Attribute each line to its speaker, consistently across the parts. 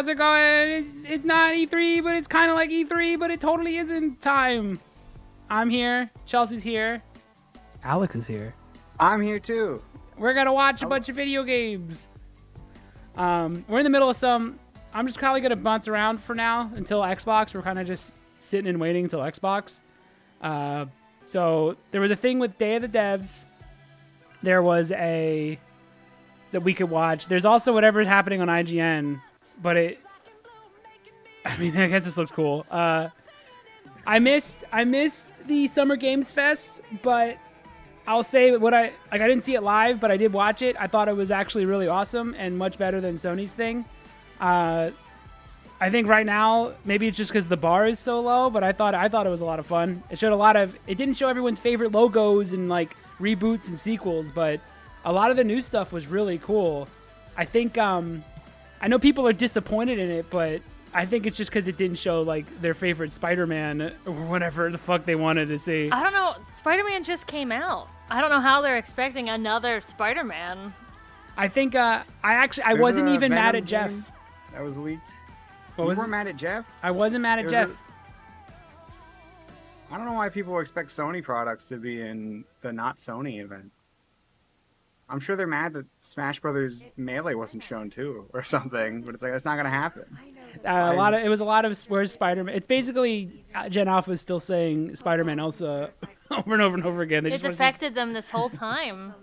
Speaker 1: how's it going? It's not E3, but it's kind of like E3, but it totally isn't time. I'm here. Chelsea's here. Alex is here.
Speaker 2: I'm here too.
Speaker 1: We're gonna watch a bunch of video games. We're in the middle of some. I'm just probably gonna bounce around for now until Xbox. We're kind of just sitting and waiting until Xbox. So there was a thing with Day of the Devs. There was a that we could watch. There's also whatever's happening on IGN, but I guess this looks cool. I missed the Summer Games Fest, but I'll say I didn't see it live, but I did watch it. I thought it was actually really awesome and much better than Sony's thing. I think right now maybe it's just because the bar is so low, but I thought it was a lot of fun. It showed it didn't show everyone's favorite logos and like reboots and sequels, but a lot of the new stuff was really cool. I think I know people are disappointed in it, but I think it's just because it didn't show like their favorite Spider-Man or whatever the fuck they wanted to see.
Speaker 3: I don't know. Spider-Man just came out. I don't know how they're expecting another Spider-Man.
Speaker 1: I think I wasn't even mad at Jeff.
Speaker 2: That was leaked.
Speaker 1: You
Speaker 2: weren't mad at Jeff?
Speaker 1: I wasn't mad at Jeff.
Speaker 2: I don't know why people expect Sony products to be in the not Sony event. I'm sure they're mad that Smash Brothers Melee wasn't shown too, or something. But it's like that's not gonna happen.
Speaker 1: It was a lot of where's Spider-Man. It's basically Gen Alpha is still saying Spider-Man Elsa over and over and over again.
Speaker 3: It's affected them this whole time.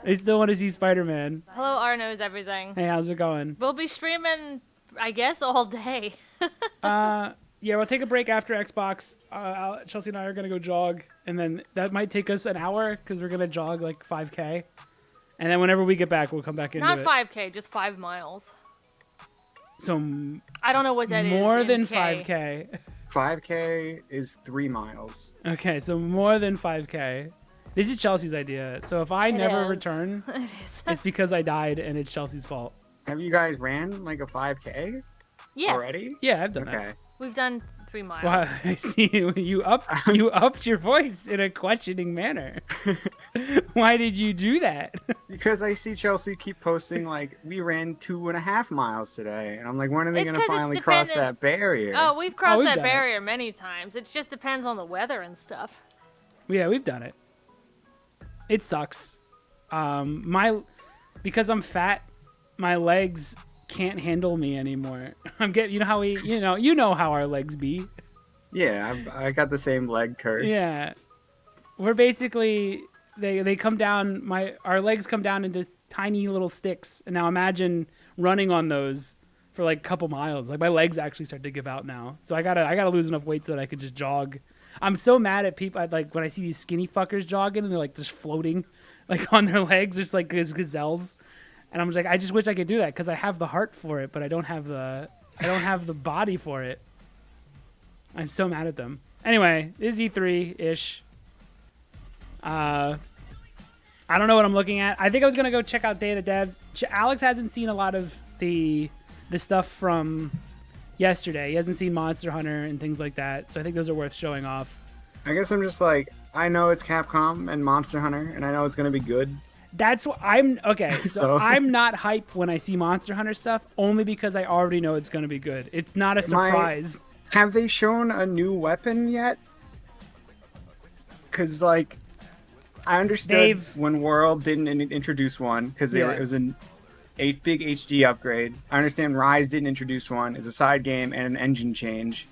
Speaker 1: They still want to see Spider-Man.
Speaker 3: Hello, R knows everything.
Speaker 1: Hey, how's it going?
Speaker 3: We'll be streaming, I guess, all day.
Speaker 1: Yeah, we'll take a break after Xbox. Chelsea and I are gonna go jog, and then that might take us an hour because we're gonna jog like 5K. And then whenever we get back, we'll come back into it.
Speaker 3: Not 5K, just 5 miles.
Speaker 1: So
Speaker 3: I don't know what that is.
Speaker 1: More than
Speaker 3: K.
Speaker 1: 5K.
Speaker 2: 5K is 3 miles.
Speaker 1: Okay, so more than 5K. This is Chelsea's idea. So if I never return, it's because I died and it's Chelsea's fault.
Speaker 2: Have you guys ran like a 5K?
Speaker 3: Yes.
Speaker 2: Already?
Speaker 1: Yeah, I've done that.
Speaker 3: We've done 3 miles.
Speaker 1: Wow, I see you upped your voice in a questioning manner. Why did you do that?
Speaker 2: Because I see Chelsea keep posting like we ran 2.5 miles today, and I'm like, when are they gonna finally cross that barrier?
Speaker 3: Oh, we've crossed that barrier many times. It just depends on the weather and stuff.
Speaker 1: Yeah, we've done it. It sucks. Because I'm fat, my legs can't handle me anymore. You know how our legs be.
Speaker 2: Yeah, I got the same leg curse.
Speaker 1: Yeah, we're basically they come down. Our legs come down into tiny little sticks, and now imagine running on those for like a couple miles. Like my legs actually start to give out now. So I gotta lose enough weight so that I could just jog. I'm so mad at people. Like when I see these skinny fuckers jogging and they're like just floating, like on their legs, just like gazelles. And I'm just like, I just wish I could do that because I have the heart for it, but I don't have the body for it. I'm so mad at them. Anyway, this is E3-ish. I don't know what I'm looking at. I think I was gonna go check out Day of the Devs. Alex hasn't seen a lot of the stuff from yesterday. He hasn't seen Monster Hunter and things like that, so I think those are worth showing off.
Speaker 2: I guess I'm just like, I know it's Capcom and Monster Hunter, and I know it's gonna be good.
Speaker 1: That's what I'm okay. So I'm not hype when I see Monster Hunter stuff, only because I already know it's gonna be good. It's not a surprise.
Speaker 2: Have they shown a new weapon yet? Because like, I understood when World didn't introduce one because it was an big HD upgrade. I understand Rise didn't introduce one as a side game and an engine change.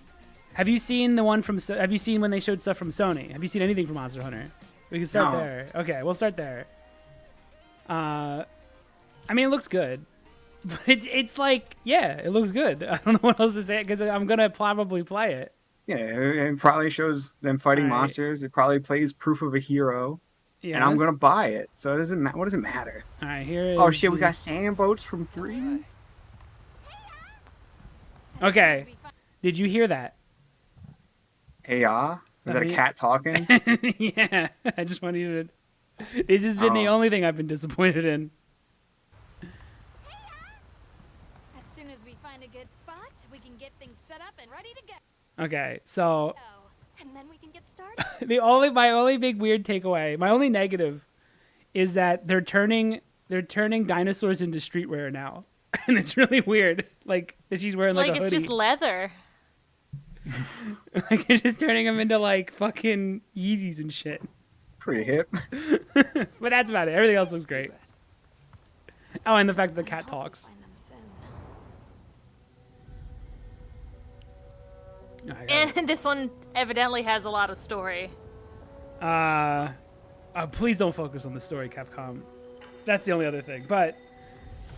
Speaker 1: Have you seen the one from? Have you seen when they showed stuff from Sony? Have you seen anything from Monster Hunter? We can start there. Okay, we'll start there. I mean, it looks good, but it's like, yeah, it looks good. I don't know what else to say because I'm gonna probably play it. Yeah,
Speaker 2: it probably shows them fighting monsters. It probably plays Proof of a Hero, and I'm gonna buy it. So it doesn't what does it matter?
Speaker 1: All right, here is.
Speaker 2: Oh shit, we got sand boats from 3.
Speaker 1: Okay, did you hear that?
Speaker 2: Hey, was that a cat talking?
Speaker 1: Yeah, I just wanted you to. This has been the only thing I've been disappointed in.
Speaker 4: As soon as we find a good spot, we can get things set up and ready to go.
Speaker 1: Okay, so
Speaker 4: and then we can get started.
Speaker 1: my only big weird takeaway, my only negative, is that they're turning dinosaurs into streetwear now. and it's really weird. Like that she's wearing like a
Speaker 3: it's
Speaker 1: hoodie.
Speaker 3: just leather.
Speaker 1: Like it's just turning them into like fucking Yeezys and shit.
Speaker 2: Pretty hip.
Speaker 1: But that's about it. Everything else looks great. Oh, and the fact that the cat talks.
Speaker 4: Find them soon.
Speaker 1: Oh, I got it.
Speaker 3: And this one evidently has a lot of story.
Speaker 1: Please don't focus on the story, Capcom. That's the only other thing. But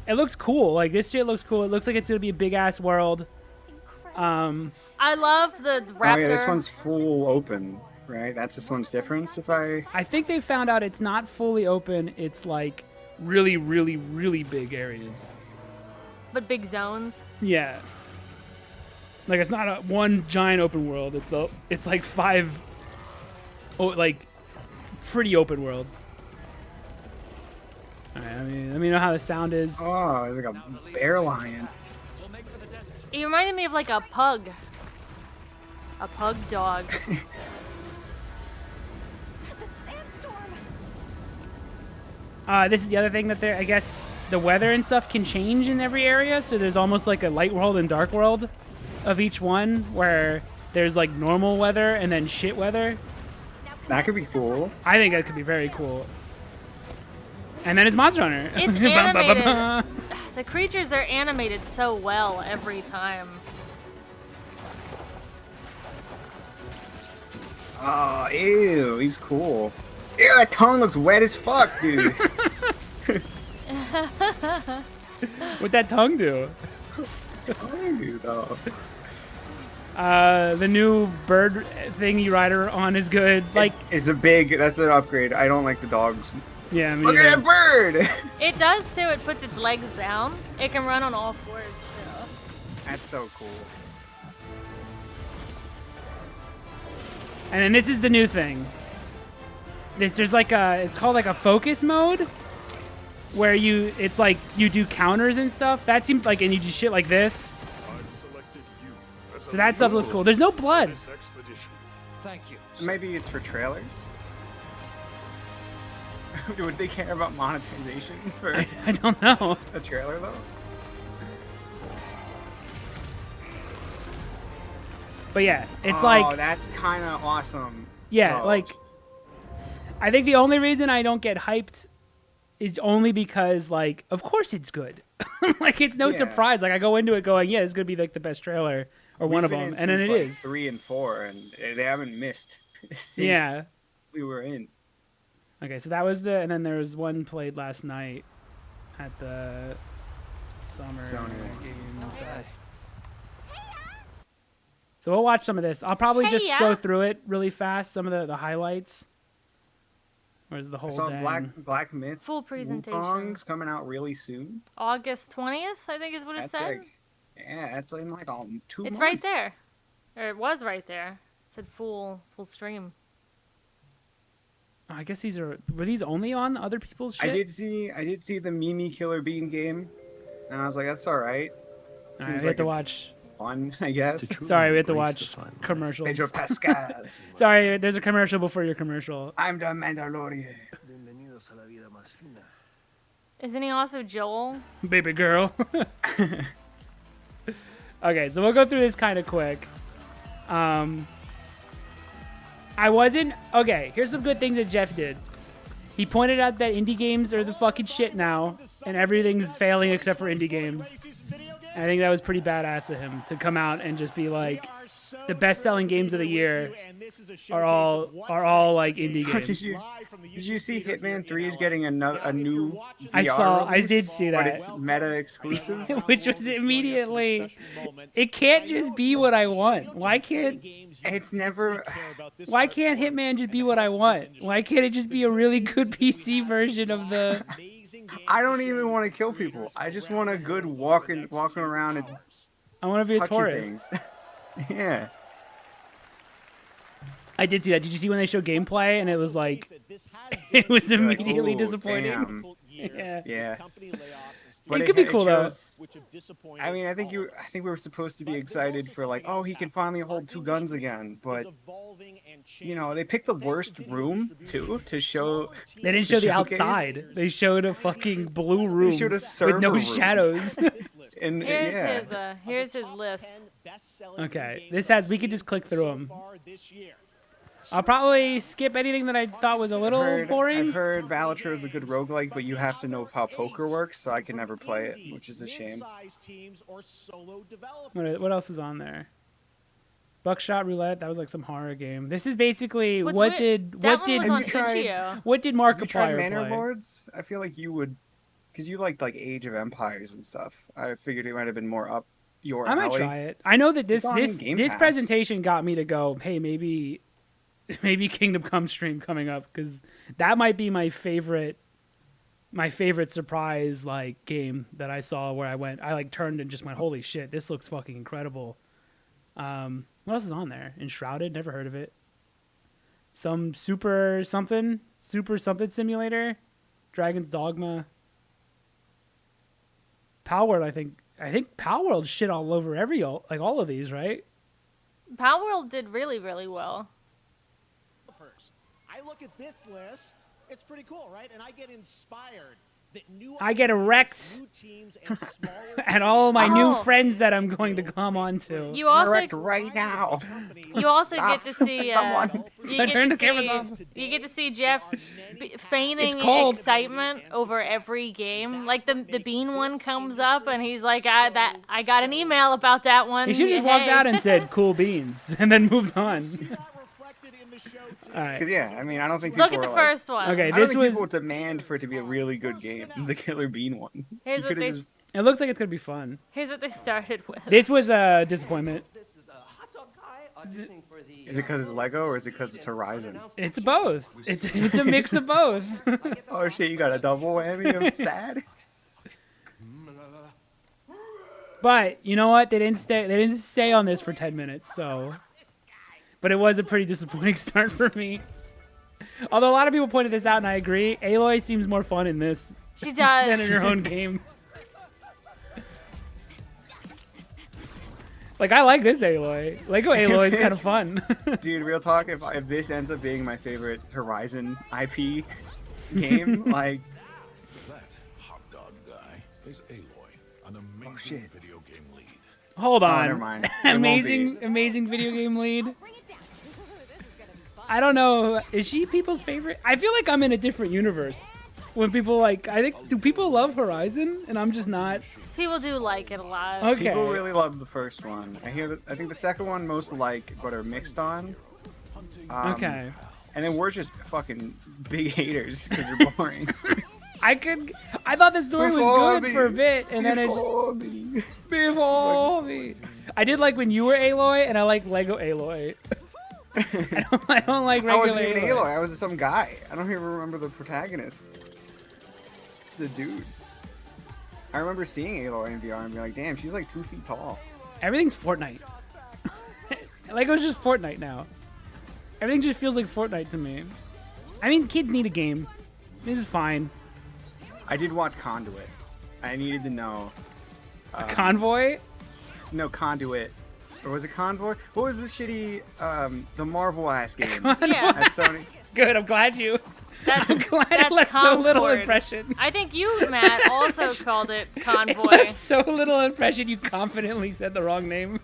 Speaker 1: it looks cool. Like this shit looks cool. It looks like it's gonna be a big ass world.
Speaker 4: Incredible.
Speaker 3: I love the raptor.
Speaker 2: Oh yeah, this one's full open, right? That's this one's difference.
Speaker 1: I think they found out it's not fully open. It's like really, really, really big areas.
Speaker 3: But big zones.
Speaker 1: Yeah. Like it's not a one giant open world. It's like 5, like pretty open worlds. All right, let me know how the sound is.
Speaker 2: Oh, there's like a bear lion.
Speaker 3: It reminded me of like a pug. A pug dog.
Speaker 4: The sandstorm.
Speaker 1: This is the other thing that I guess the weather and stuff can change in every area. So there's almost like a light world and dark world of each one, where there's like normal weather and then shit weather.
Speaker 2: That could be cool.
Speaker 1: I think that could be very cool. And then it's Monster Hunter.
Speaker 3: It's animated. The creatures are animated so well every time.
Speaker 2: Oh, ew, he's cool. Ew, that tongue looks wet as fuck, dude.
Speaker 1: What'd that tongue do?
Speaker 2: Ew, though.
Speaker 1: The new bird thing you ride her on is good. Like,
Speaker 2: That's an upgrade. I don't like the dogs.
Speaker 1: yeah, me
Speaker 2: Look
Speaker 1: neither.
Speaker 2: at that bird!
Speaker 3: It does too. It puts its legs down. It can run on all fours too.
Speaker 2: That's so cool.
Speaker 1: And then this is the new thing. There's like it's called like a focus mode, where it's like you do counters and stuff. That seems like, and you do shit like this. So that stuff looks cool. There's no blood.
Speaker 5: Thank you.
Speaker 2: Maybe it's for trailers? Would they care about monetization for
Speaker 1: I don't know.
Speaker 2: a trailer, though?
Speaker 1: But yeah, it's
Speaker 2: Oh,
Speaker 1: like,
Speaker 2: that's kind of awesome.
Speaker 1: yeah,
Speaker 2: Oh.
Speaker 1: like, I think the only reason I don't get hyped is only because, like, of course it's good. Like, it's no
Speaker 2: Yeah.
Speaker 1: surprise. Like, I go into it going, yeah, it's going to be, like, the best trailer or one of
Speaker 2: We've
Speaker 1: them.
Speaker 2: been in
Speaker 1: And then it
Speaker 2: since, like,
Speaker 1: is.
Speaker 2: 3 and 4, and they haven't missed since
Speaker 1: Yeah.
Speaker 2: we were in.
Speaker 1: Okay, so that was and then there was one played last night at the Summer
Speaker 2: Sony.
Speaker 1: Game Fest. So we'll watch some of this. I'll probably just
Speaker 3: Hey-ya.
Speaker 1: go through it really fast, some of the highlights. Where's the
Speaker 2: I
Speaker 1: whole
Speaker 2: saw
Speaker 1: dang...
Speaker 2: Black Myth
Speaker 3: Full presentation.
Speaker 2: Wukong's coming out really soon.
Speaker 3: August 20th, I think is what it
Speaker 2: That's
Speaker 3: said.
Speaker 2: like, yeah, that's in like 2
Speaker 3: It's
Speaker 2: months.
Speaker 3: right there. Or it was right there. It said full stream.
Speaker 1: Oh, I guess were these only on other people's shit?
Speaker 2: I did see the Mimi Killer Bean game, and I was like, that's all right.
Speaker 1: All right,
Speaker 2: Seems
Speaker 1: we have
Speaker 2: like
Speaker 1: to watch.
Speaker 2: fun, I guess.
Speaker 1: Sorry, we have to watch commercials.
Speaker 2: Pedro Pascal.
Speaker 1: Sorry, there's a commercial before your commercial.
Speaker 2: I'm the Mandalorian.
Speaker 3: Isn't he also Joel?
Speaker 1: Baby girl. Okay, so we'll go through this kind of quick. Okay, here's some good things that Jeff did. He pointed out that indie games are the fucking shit now, and everything's failing except for indie games. And I think that was pretty badass of him to come out and just be like, the best-selling games of the year are all like indie games.
Speaker 2: Did you see Hitman 3 is getting a new VR
Speaker 1: I
Speaker 2: release,
Speaker 1: did see
Speaker 2: but
Speaker 1: that.
Speaker 2: it's meta exclusive?
Speaker 1: Which was immediately, it can't just be what I want. Why can't Hitman just be what I want? Why can't it just be a really good PC version of the...
Speaker 2: I don't even want to kill people. I just want a good walking around and
Speaker 1: I want to be a
Speaker 2: touching
Speaker 1: tourist.
Speaker 2: things. Yeah.
Speaker 1: I did see that. Did you see when they showed gameplay and it was like, it was immediately
Speaker 2: "Ooh,
Speaker 1: disappointing.
Speaker 2: damn."
Speaker 1: Yeah.
Speaker 2: Yeah. But
Speaker 1: It could be cool though.
Speaker 2: I mean, I think we were supposed to be excited for like, oh, he can finally hold two guns again. But they picked the worst room too to show.
Speaker 1: They didn't show the outside. They showed a fucking blue room
Speaker 2: showed a
Speaker 1: with
Speaker 2: server
Speaker 1: no
Speaker 2: room.
Speaker 1: shadows.
Speaker 2: And
Speaker 3: Here's his list.
Speaker 1: Okay, we could just click through them. I'll probably skip anything that I thought was a little boring.
Speaker 2: I've heard Balatro is a good roguelike, but you have to know how poker works, so I can never play it, which is a shame.
Speaker 1: What else is on there? Buckshot Roulette. That was like some horror game. This is basically
Speaker 3: What's
Speaker 1: what
Speaker 3: weird-
Speaker 1: did
Speaker 3: that
Speaker 1: what
Speaker 3: one
Speaker 1: did
Speaker 3: was on
Speaker 2: Have you tried-
Speaker 3: Itch.io.
Speaker 1: what did
Speaker 2: Have you tried
Speaker 1: Markiplier
Speaker 2: Manor
Speaker 1: play?
Speaker 2: Lords? I feel like you would, because you liked like Age of Empires and stuff. I figured it might have been more up your
Speaker 1: I might
Speaker 2: alley.
Speaker 1: try it. I know that this
Speaker 2: It's on
Speaker 1: this
Speaker 2: Game
Speaker 1: this
Speaker 2: Pass.
Speaker 1: presentation got me to go. Hey, maybe Kingdom Come stream coming up because that might be my favorite surprise like game that I saw where I like turned and just went, holy shit, this looks fucking incredible. What else is on there? Enshrouded, never heard of it. Some super something simulator, Dragon's Dogma, Palworld. I think Palworld shit all over all of these, right?
Speaker 3: Palworld did really, really well.
Speaker 6: I look at this list. It's pretty cool, right? And I get inspired.
Speaker 1: I get erect at all my new friends that I'm going to come on to.
Speaker 3: You also
Speaker 2: Correct right now.
Speaker 3: You also get to see.
Speaker 2: Someone.
Speaker 1: Turn the cameras off.
Speaker 3: You get to see Jeff feigning
Speaker 1: It's cold.
Speaker 3: excitement over every game. Like the Bean one comes up, and he's like, "I got an email about that one."
Speaker 1: He should have just walked out and said "cool beans" and then moved on. All right.
Speaker 2: Because I mean, I don't think people
Speaker 3: Look at the
Speaker 2: are,
Speaker 3: first one.
Speaker 1: Okay,
Speaker 2: I don't
Speaker 1: this
Speaker 2: think
Speaker 1: was.
Speaker 2: people demand for it to be a really good game. The Killer Bean one.
Speaker 3: Here's
Speaker 2: You
Speaker 3: what
Speaker 2: could've
Speaker 3: they.
Speaker 2: just-
Speaker 1: It looks like it's gonna be fun.
Speaker 3: Here's what they started with.
Speaker 1: This was a disappointment.
Speaker 7: This is a hot dog guy auditioning for the.
Speaker 2: Is it because it's Lego or is it because it's Horizon?
Speaker 1: It's both. It's a mix of both.
Speaker 2: Oh shit, you got a double whammy of sad.
Speaker 1: But you know what? They didn't stay on this for 10 minutes. So, but it was a pretty disappointing start for me. Although a lot of people pointed this out, and I agree. Aloy seems more fun in this
Speaker 3: She
Speaker 1: than in
Speaker 3: does.
Speaker 1: her own game. Like, I like this Aloy. Lego Aloy is kind of fun.
Speaker 2: Dude, real talk, if this ends up being my favorite Horizon IP game, like,
Speaker 8: That hot dog guy is Aloy, an amazing
Speaker 2: shit.
Speaker 8: video game lead.
Speaker 1: Hold on.
Speaker 2: never mind. It won't be.
Speaker 1: amazing video game lead.
Speaker 4: Bring it down. This is gonna be fun.
Speaker 1: I don't know. Is she people's favorite? I feel like I'm in a different universe. When people do people love Horizon? And I'm just not.
Speaker 3: People do like it a lot.
Speaker 1: Okay.
Speaker 2: people really love the first one. I think the second one most like, but are mixed on.
Speaker 1: Okay.
Speaker 2: And then we're just fucking big haters because they're boring.
Speaker 1: I thought the story was
Speaker 2: Before
Speaker 1: good
Speaker 2: me.
Speaker 1: for a bit, and then it
Speaker 2: Before me.
Speaker 1: before me. I did like when you were Aloy, and I like Lego Aloy. I don't like
Speaker 2: I
Speaker 1: regular
Speaker 2: wasn't even
Speaker 1: Aloy.
Speaker 2: Aloy. I was some guy. I don't even remember the protagonist. The dude. I remember seeing Aloy in VR and being like, damn, she's like 2 feet tall.
Speaker 1: Everything's Fortnite. Lego's just Fortnite now. Everything just feels like Fortnite to me. I mean, kids need a game. This is fine.
Speaker 2: I did watch Conduit. I needed to know.
Speaker 1: Convoy?
Speaker 2: No, Conduit. Or was it Convoy? What was the shitty, the Marvel-ass game
Speaker 3: Yeah,
Speaker 2: at Sony?
Speaker 1: Good, I'm glad you.
Speaker 3: that's
Speaker 1: I'm glad it
Speaker 3: that's
Speaker 1: left so little
Speaker 3: Concord.
Speaker 1: impression.
Speaker 3: I think you, Matt, also called it
Speaker 1: It
Speaker 3: Convoy.
Speaker 1: left so little impression you confidently said the wrong name.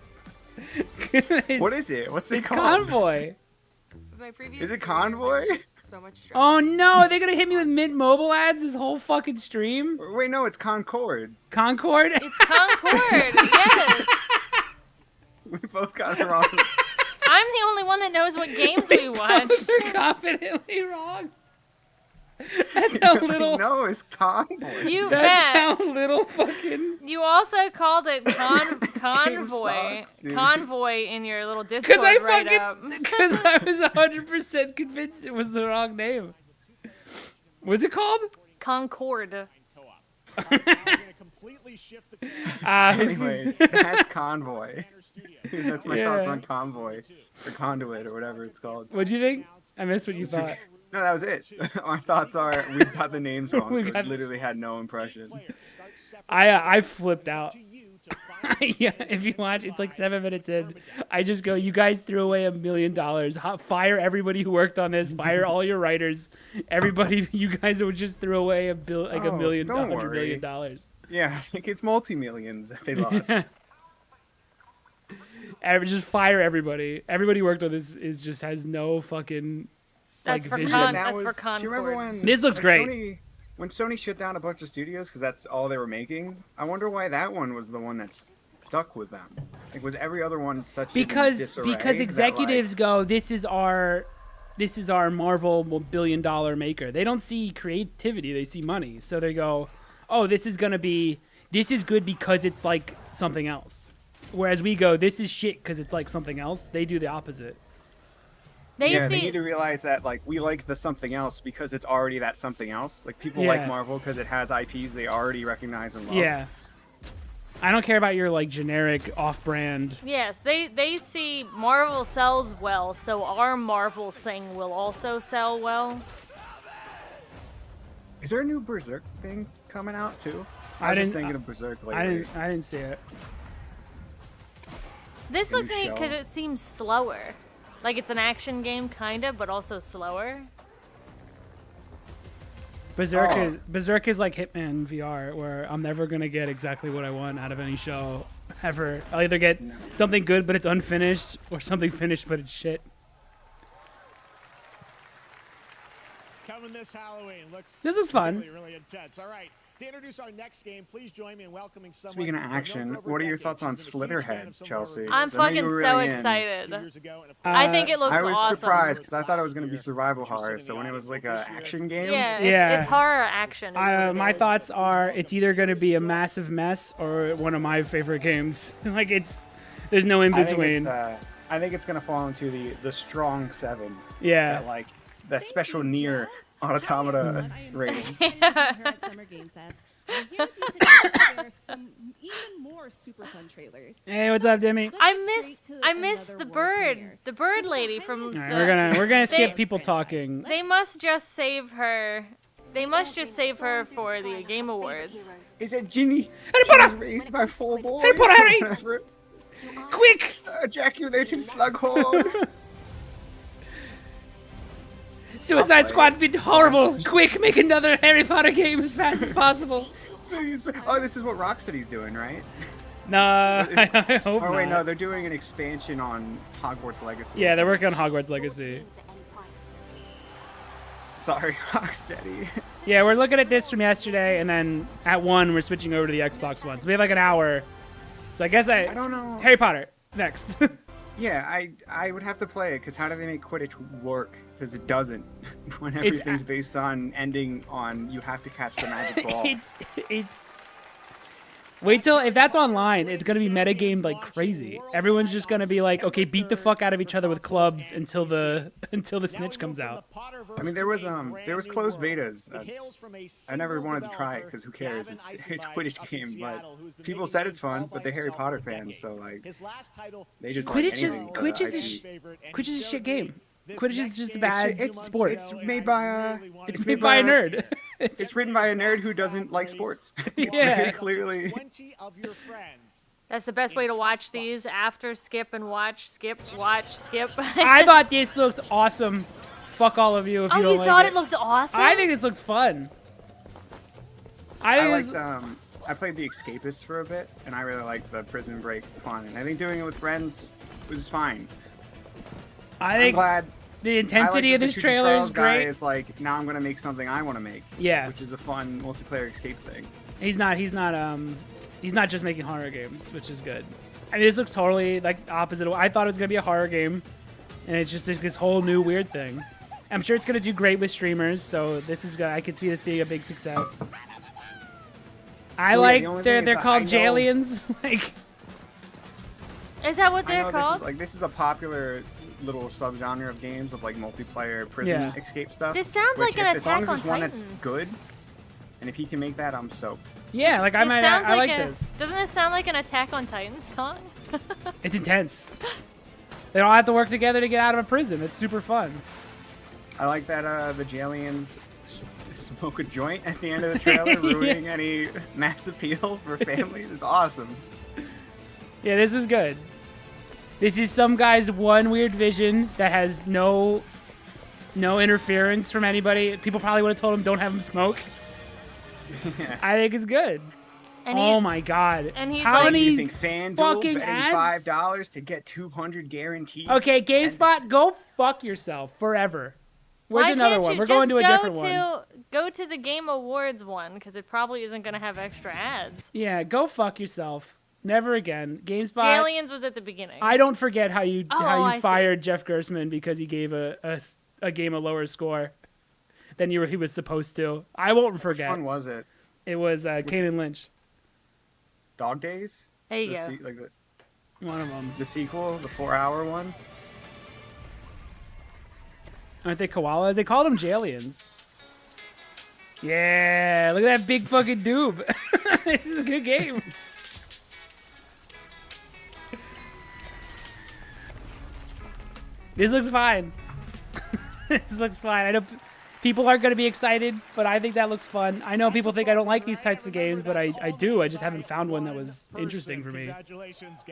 Speaker 2: What is it? What's it
Speaker 1: It's
Speaker 2: called?
Speaker 1: Convoy.
Speaker 9: My previous
Speaker 2: Is it
Speaker 9: career, there
Speaker 2: Convoy?
Speaker 9: was just so much stress.
Speaker 1: Oh no, are they gonna hit me with Mint Mobile ads this whole fucking stream?
Speaker 2: Wait, no, it's Concord.
Speaker 1: Concord?
Speaker 3: It's Concord. Yes.
Speaker 2: We both got it wrong.
Speaker 3: I'm the only one that knows what games we watch.
Speaker 1: Those are confidently wrong. That's how little.
Speaker 2: No, it's Convoy.
Speaker 3: You
Speaker 1: That's
Speaker 3: bet.
Speaker 1: how little fucking.
Speaker 3: You also called it Convoy.
Speaker 2: sucks, dude.
Speaker 3: Convoy in your little Discord
Speaker 1: Because I
Speaker 3: write-up.
Speaker 1: Because I was 100% convinced it was the wrong name. What's it called?
Speaker 3: Concord.
Speaker 2: Anyways, that's Convoy. That's my thoughts
Speaker 1: Yeah.
Speaker 2: on Convoy. Or Conduit, or whatever it's called.
Speaker 1: What'd you think? I missed what you thought.
Speaker 2: No, that was it. Our thoughts are we got the names wrong,
Speaker 1: We
Speaker 2: so
Speaker 1: got-
Speaker 2: it literally had no impression.
Speaker 1: I flipped out. Yeah, if you watch, it's like 7 minutes in. I just go, you guys threw away $1 million. Fire everybody who worked on this. Fire all your writers. Everybody, you guys would just throw away $1 million,
Speaker 2: don't
Speaker 1: $100 million.
Speaker 2: Yeah, I think it's multi-millions that they lost.
Speaker 1: Just fire everybody. Everybody who worked on this just has no fucking
Speaker 3: That's
Speaker 1: like
Speaker 3: for
Speaker 1: vision.
Speaker 3: That's for Concord.
Speaker 2: Do you remember when
Speaker 1: This looks great.
Speaker 2: When Sony shut down a bunch of studios because that's all they were making? I wonder why that one was the one that's stuck with them. Like, was every other one such
Speaker 1: because executives go, this is our Marvel $1 billion maker. They don't see creativity, they see money. So they go, oh, this is good because it's like something else. Whereas we go, this is shit because it's like something else. They do the opposite.
Speaker 2: They need to realize that, like, we like the something else because it's already that something else. Like, people like Marvel because it has IPs they already recognize and love.
Speaker 1: Yeah. I don't care about your, like, generic off-brand.
Speaker 3: Yes, they see Marvel sells well, so our Marvel thing will also sell well.
Speaker 2: Is there a new Berserk thing coming out, too? I was just thinking of Berserk lately.
Speaker 1: I didn't see it.
Speaker 3: This looks neat because it seems slower. Like, it's an action game, kind of, but also slower.
Speaker 1: Berserk is like Hitman VR, where I'm never going to get exactly what I want out of any show, ever. I'll either get something good, but it's unfinished, or something finished, but it's shit.
Speaker 6: Coming this Halloween.
Speaker 1: This looks fun.
Speaker 6: Really intense. All right. To introduce our next game, please join me in welcoming someone.
Speaker 2: Speaking of action, what are your thoughts on Slitterhead, Chelsea?
Speaker 3: I'm fucking so excited. I think it looks awesome.
Speaker 2: I was surprised because I thought it was going to be survival horror. So when it was like an action game,
Speaker 3: it's horror action.
Speaker 1: My thoughts are it's either going to be a massive mess or one of my favorite games. Like there's no in between.
Speaker 2: I think it's going to fall into the strong 7.
Speaker 1: Yeah.
Speaker 2: That special Nier Automata rating.
Speaker 10: Summer Game Fest. I'm here with you today to share some even more super fun trailers.
Speaker 1: Hey, what's up, Demi?
Speaker 3: I missed the bird lady from.
Speaker 1: Right, we're gonna skip people talking.
Speaker 3: They must just save her. They must just save her for the Game Awards.
Speaker 2: Is it Ginny? She was raised by 4 boys.
Speaker 1: Harry Potter, Harry! Quick!
Speaker 2: Ejaculated slughorn.
Speaker 1: Suicide Squad been horrible. Quick, make another Harry Potter game as fast as possible.
Speaker 2: Oh, this is what Rocksteady's doing, right?
Speaker 1: No, I hope not.
Speaker 2: Oh wait, no, they're doing an expansion on Hogwarts Legacy.
Speaker 1: Yeah, they're working on Hogwarts Legacy.
Speaker 2: Sorry, Rocksteady.
Speaker 1: Yeah, we're looking at this from yesterday, and then at 1 we're switching over to the Xbox One. So we have like an hour. So I guess I
Speaker 2: don't know.
Speaker 1: Harry Potter next.
Speaker 2: Yeah, I would have to play it because how do they make Quidditch work? Because it doesn't. When everything's based on ending on you have to catch the magic ball.
Speaker 1: it's. Wait till if that's online, it's gonna be metagamed like crazy. Everyone's just gonna be like, okay, beat the fuck out of each other with clubs until the snitch comes out.
Speaker 2: I mean, there was closed betas. I never wanted to try it because who cares? It's Quidditch game, but people said it's fun. But they're Harry Potter fans, so like they just
Speaker 1: Quidditch is a shit game. Quidditch is just a bad sport.
Speaker 2: It's made by a
Speaker 1: nerd.
Speaker 2: It's written by a nerd who doesn't like sports. It's very clearly.
Speaker 3: That's the best way to watch these. After skip and watch, skip, watch, skip.
Speaker 1: I thought this looked awesome. Fuck all of you if you don't like it.
Speaker 3: Oh, you thought it looked awesome?
Speaker 1: I think this looks fun.
Speaker 2: I played The Escapist for a bit, and I really liked the Prison Break fun. And I think doing it with friends was fine. I'm glad.
Speaker 1: The intensity of this trailer is great.
Speaker 2: Is like, now I'm gonna make something I want to make.
Speaker 1: Yeah.
Speaker 2: Which is a fun multiplayer escape thing.
Speaker 1: He's not just making horror games, which is good. I mean, this looks totally like opposite. I thought it was gonna be a horror game, and it's just this whole new weird thing. I'm sure it's gonna do great with streamers, so this is good. I could see this being a big success. They're called Jaliens. Like,
Speaker 3: is that what they're called?
Speaker 2: This is a popular little subgenre of games of like multiplayer prison escape stuff.
Speaker 3: This sounds like an Attack on Titan.
Speaker 2: As long as it's one that's good, and if he can make that, I'm soaked.
Speaker 1: Yeah, like I like this.
Speaker 3: Doesn't this sound like an Attack on Titan song?
Speaker 1: It's intense. They all have to work together to get out of a prison. It's super fun.
Speaker 2: I like that the Jaliens smoke a joint at the end of the trailer, ruining any mass appeal for families. It's awesome.
Speaker 1: Yeah, this was good. This is some guy's one weird vision that has no interference from anybody. People probably would have told him don't have him smoke.
Speaker 2: Yeah.
Speaker 1: I think it's good.
Speaker 3: And
Speaker 1: Oh my god!
Speaker 3: And he's
Speaker 1: how
Speaker 3: like,
Speaker 1: many
Speaker 2: You think FanDuel
Speaker 1: fucking
Speaker 2: betting
Speaker 1: ads?
Speaker 2: $5 to get 200 guaranteed?
Speaker 1: Okay, GameSpot, go fuck yourself forever. Where's
Speaker 3: why
Speaker 1: another
Speaker 3: can't
Speaker 1: one?
Speaker 3: you
Speaker 1: We're going
Speaker 3: just
Speaker 1: to a different one.
Speaker 3: Go to the Game Awards one, because it probably isn't going to have extra ads.
Speaker 1: Yeah, go fuck yourself. Never again. GameSpot.
Speaker 3: Aliens was at the beginning.
Speaker 1: I don't forget how you
Speaker 3: I see.
Speaker 1: fired Jeff Gersman because he gave a game a lower score than he was supposed to. I won't forget.
Speaker 2: Which one was it?
Speaker 1: It was Kane and Lynch.
Speaker 2: Dog Days?
Speaker 3: There you go.
Speaker 1: One of them.
Speaker 2: The sequel, the 4-hour one?
Speaker 1: Aren't they koalas? They called them Jalians. Yeah, look at that big fucking doob. This is a good game. This looks fine. This looks fine. I know people aren't going to be excited, but I think that looks fun. I know people think I don't like these types of games, but I do. I just haven't found one that was interesting for me.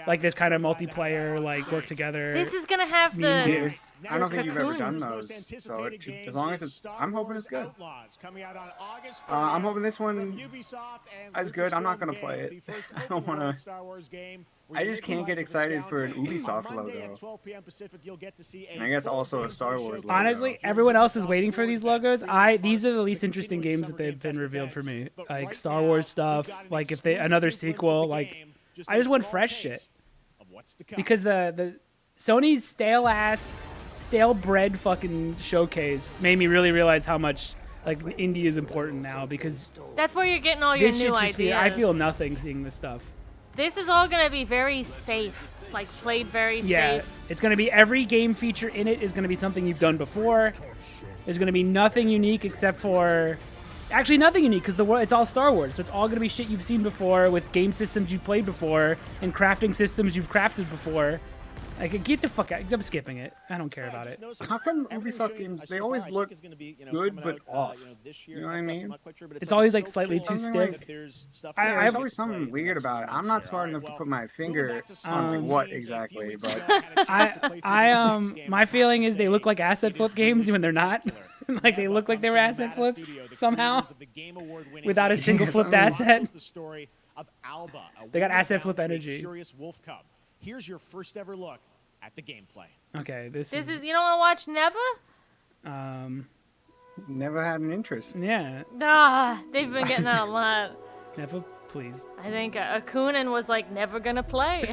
Speaker 1: Like this kind of multiplayer, like work together.
Speaker 3: This is going to have the...
Speaker 2: Yes. I don't think you've ever
Speaker 3: Cocoon.
Speaker 2: done those, so as long as it's... I'm hoping it's good. I'm hoping this one is good. I'm not going to play it. I don't want to... I just can't get excited for an Ubisoft logo. And I guess also a Star Wars logo.
Speaker 1: Honestly, everyone else is waiting for these logos. These are the least interesting games that they've been revealed for me. Like Star Wars stuff, like if they another sequel, like I just want fresh shit. Because the Sony's stale bread fucking showcase made me really realize how much like indie is important now, because
Speaker 3: That's where you're getting all your
Speaker 1: this
Speaker 3: new
Speaker 1: shit's just
Speaker 3: ideas.
Speaker 1: I feel nothing seeing this stuff.
Speaker 3: This is all going to be very safe. Like, played very
Speaker 1: Yeah,
Speaker 3: safe.
Speaker 1: it's going to be every game feature in it is going to be something you've done before. There's going to be nothing unique except for... Actually, nothing unique, because it's all Star Wars. So it's all going to be shit you've seen before with game systems you've played before and crafting systems you've crafted before. Like, get the fuck out. I'm skipping it. I don't care about it.
Speaker 2: How come Ubisoft games, they always look good but off? You know what I mean?
Speaker 1: It's always like slightly too stiff.
Speaker 2: There's always something weird about it. I'm not smart enough to put my finger on like what exactly, but
Speaker 1: my feeling is they look like asset flip games when they're not. Like they look like they were asset flips somehow without a single flipped asset. They got asset flip energy.
Speaker 6: Here's your first ever look at the gameplay.
Speaker 1: Okay, this is
Speaker 3: You don't want to watch Neva?
Speaker 2: Never had an interest.
Speaker 1: Yeah.
Speaker 3: They've been getting that a lot.
Speaker 1: Neva, please.
Speaker 3: I think Akunin was like, never gonna play.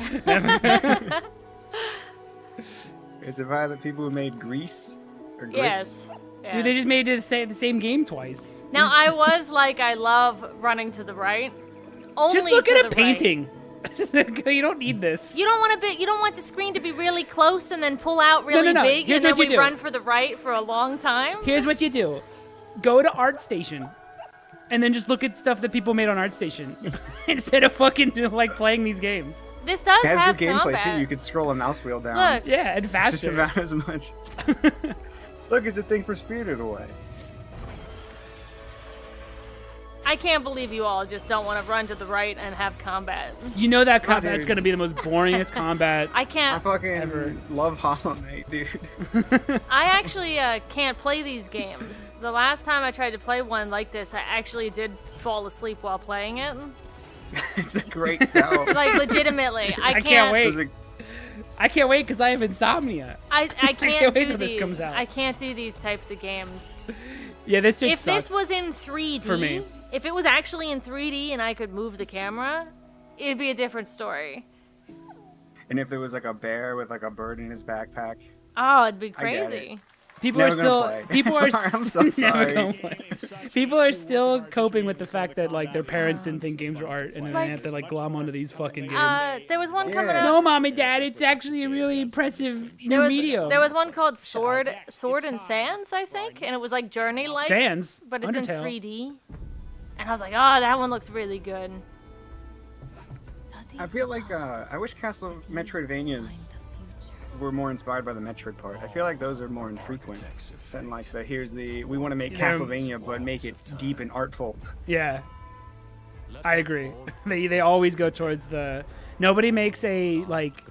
Speaker 2: Is it by the people who made Grease? Or Grease?
Speaker 3: Yes.
Speaker 1: Dude, they just made the same game twice.
Speaker 3: Now, I was like, I love running to the right. Only
Speaker 1: Just look
Speaker 3: to
Speaker 1: at a
Speaker 3: the
Speaker 1: painting. You don't need this.
Speaker 3: Right. You don't want the screen to be really close and then pull out really
Speaker 1: No.
Speaker 3: big,
Speaker 1: Here's
Speaker 3: and then
Speaker 1: what you
Speaker 3: we
Speaker 1: do.
Speaker 3: run for the right for a long time.
Speaker 1: Here's what you do. Go to ArtStation. And then just look at stuff that people made on ArtStation. Instead of fucking like playing these games.
Speaker 3: This does
Speaker 2: It has
Speaker 3: have
Speaker 2: good gameplay
Speaker 3: combat.
Speaker 2: too. You could scroll a mouse wheel down.
Speaker 3: Look.
Speaker 1: Yeah, and
Speaker 2: It's
Speaker 1: faster.
Speaker 2: just about as much. Look, it's a thing for Spirited Away.
Speaker 3: I can't believe you all just don't want to run to the right and have combat.
Speaker 1: You know that combat's
Speaker 2: dude.
Speaker 1: going to be the most boringest combat.
Speaker 3: I
Speaker 2: I
Speaker 3: can't.
Speaker 2: fucking
Speaker 1: Ever.
Speaker 2: love Hollow Knight, dude.
Speaker 3: I actually can't play these games. The last time I tried to play one like this, I actually did fall asleep while playing it.
Speaker 2: It's a great sell.
Speaker 3: Like, legitimately. I
Speaker 1: can't wait.
Speaker 2: It was a-
Speaker 1: I can't wait because I have insomnia.
Speaker 3: I can't
Speaker 1: can't wait
Speaker 3: do
Speaker 1: till this
Speaker 3: these.
Speaker 1: comes out.
Speaker 3: I can't do these types of games.
Speaker 1: Yeah, this shit
Speaker 3: If
Speaker 1: sucks.
Speaker 3: this was in 3D,
Speaker 1: For me.
Speaker 3: if it was actually in 3D and I could move the camera, it'd be a different story.
Speaker 2: And if there was like a bear with like a bird in his backpack,
Speaker 3: Oh, it'd be
Speaker 2: I get
Speaker 3: crazy.
Speaker 1: People
Speaker 2: Never
Speaker 1: are
Speaker 2: gonna
Speaker 1: still
Speaker 2: play.
Speaker 1: people are
Speaker 2: Sorry, I'm so
Speaker 1: never
Speaker 2: sorry.
Speaker 1: gonna play. People are still coping with the fact that like their parents didn't think games were art, and then they have to like glom onto these fucking games.
Speaker 3: There was one coming
Speaker 2: Yeah.
Speaker 3: out.
Speaker 1: No, mom and dad, it's actually a really impressive
Speaker 3: There
Speaker 1: new
Speaker 3: was,
Speaker 1: medium.
Speaker 3: there was one called Sword and Sands, I think, and it was like Journey-like,
Speaker 1: Sans,
Speaker 3: but it's
Speaker 1: Undertale.
Speaker 3: in 3D. And I was like, oh, that one looks really good.
Speaker 2: I feel like I wish Castle Metroidvanias were more inspired by the Metroid part. I feel like those are more infrequent than like we want to make Castlevania but make it deep and artful.
Speaker 1: Yeah, I agree. They always go towards nobody makes a like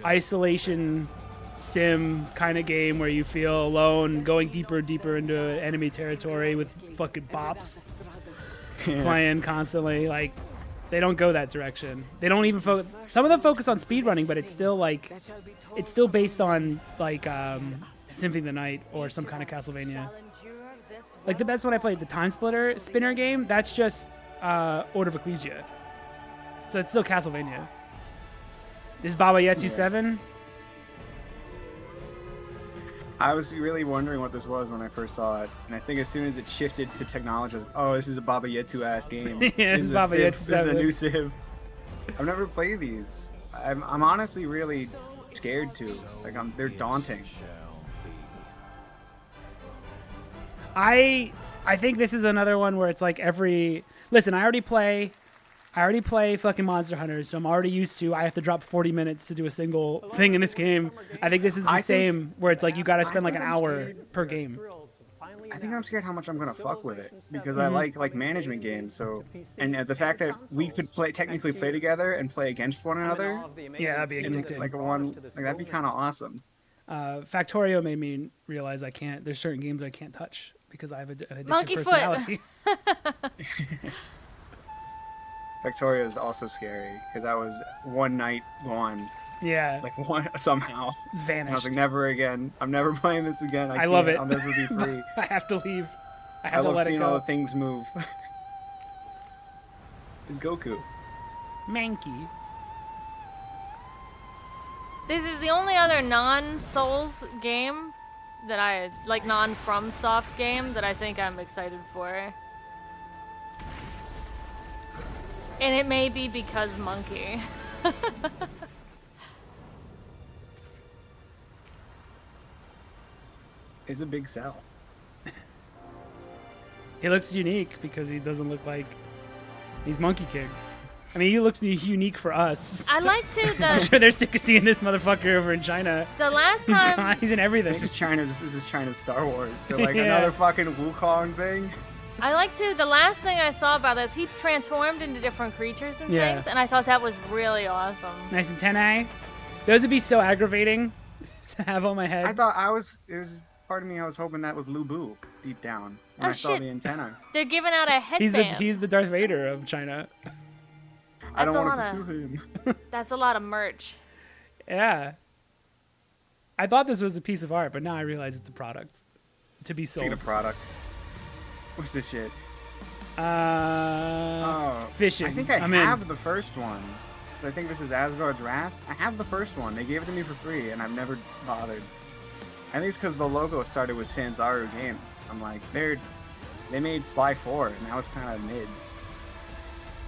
Speaker 1: isolation sim kind of game where you feel alone, going deeper and deeper into enemy territory with fucking bops playing constantly. Like, they don't go that direction. They don't even focus. Some of them focus on speedrunning, but it's still like, it's still based on like Symphony of the Night or some kind of Castlevania. Like the best one I played, the Time Spinner game, that's just Order of Ecclesia. So it's still Castlevania. This is Baba Yaga 7.
Speaker 2: I was really wondering what this was when I first saw it, and I think as soon as it shifted to technology, I was like, oh, this is a Baba Yaga ass game.
Speaker 1: Yeah,
Speaker 2: this is
Speaker 1: Baba Yaga 7.
Speaker 2: This is a new Civ. I've never played these. I'm honestly really scared to. Like, they're daunting.
Speaker 1: I think this is another one where it's like listen, I already play fucking Monster Hunter, so I'm already used to I have to drop 40 minutes to do a single thing in this game. I think this is the same where it's like you gotta spend like an hour per game.
Speaker 2: I think I'm scared how much I'm gonna fuck with it because I like management games. So, and the fact that we could technically play together and play against one another.
Speaker 1: Yeah, that'd be addicting.
Speaker 2: Like that'd be kind of awesome.
Speaker 1: Factorio made me realize there's certain games I can't touch because I have an addictive
Speaker 3: Monkey
Speaker 1: personality.
Speaker 2: Factorio is also scary because that was one night gone.
Speaker 1: Yeah.
Speaker 2: Like somehow
Speaker 1: vanished.
Speaker 2: I was like, never again. I'm never playing this again.
Speaker 1: I love it.
Speaker 2: I'll never be free.
Speaker 1: I have to leave. I
Speaker 2: love
Speaker 1: let
Speaker 2: seeing
Speaker 1: it go.
Speaker 2: all the things move. Is Goku.
Speaker 1: Mankey.
Speaker 3: This is the only other non-Souls game that I like, non-FromSoft game that I think I'm excited for. And it may be because Monkey.
Speaker 2: Is a big sell.
Speaker 1: He looks unique because he doesn't look like he's Monkey King. I mean, he looks unique for us.
Speaker 3: I like to.
Speaker 1: I'm sure they're sick of seeing this motherfucker over in China.
Speaker 3: The last time
Speaker 1: he's in everything.
Speaker 2: This is China's Star Wars. They're like another fucking Wukong thing.
Speaker 3: I like to. The last thing I saw about this, he transformed into different creatures and things, and I thought that was really awesome.
Speaker 1: Nice antennae. Those would be so aggravating to have on my head.
Speaker 2: I thought it was part of me. I was hoping that was Lu Bu deep down when I saw the antenna.
Speaker 3: They're giving out a headband.
Speaker 1: He's the Darth Vader of China.
Speaker 2: I don't want to pursue him.
Speaker 3: That's a lot of merch.
Speaker 1: Yeah. I thought this was a piece of art, but now I realize it's a product to be sold.
Speaker 2: Speaking of product. What's this shit?
Speaker 1: Fishing.
Speaker 2: I think I have the first one. So I think this is Asgard's Wrath. I have the first one. They gave it to me for free, and I've never bothered. I think it's because the logo started with Sanzaru Games. I'm like, they made Sly 4, and that was kind of mid.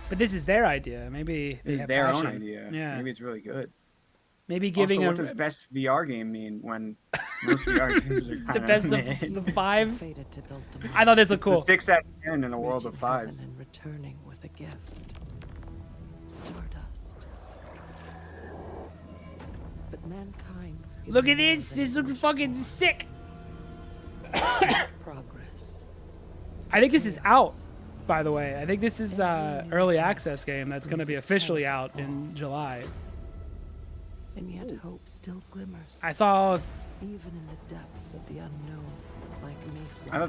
Speaker 1: But this is their idea. Maybe they
Speaker 2: this
Speaker 1: have
Speaker 2: is their
Speaker 1: passion.
Speaker 2: own idea.
Speaker 1: Yeah.
Speaker 2: Maybe it's really good.
Speaker 1: Maybe giving
Speaker 2: also, what does best VR game mean when most VR games are kind
Speaker 1: the best of the 5? I thought this looked cool.
Speaker 2: 6 out of 10 in a world of 5s.
Speaker 11: And returning with a gift. Stardust. But mankind was
Speaker 1: Look at this. This looks fucking sick.
Speaker 11: Progress.
Speaker 1: I think this is out, by the way. I think this is early access game that's going to be officially out in July.
Speaker 11: And yet hope still glimmers.
Speaker 1: I saw
Speaker 11: even in the depths of the unknown, like Mayflower.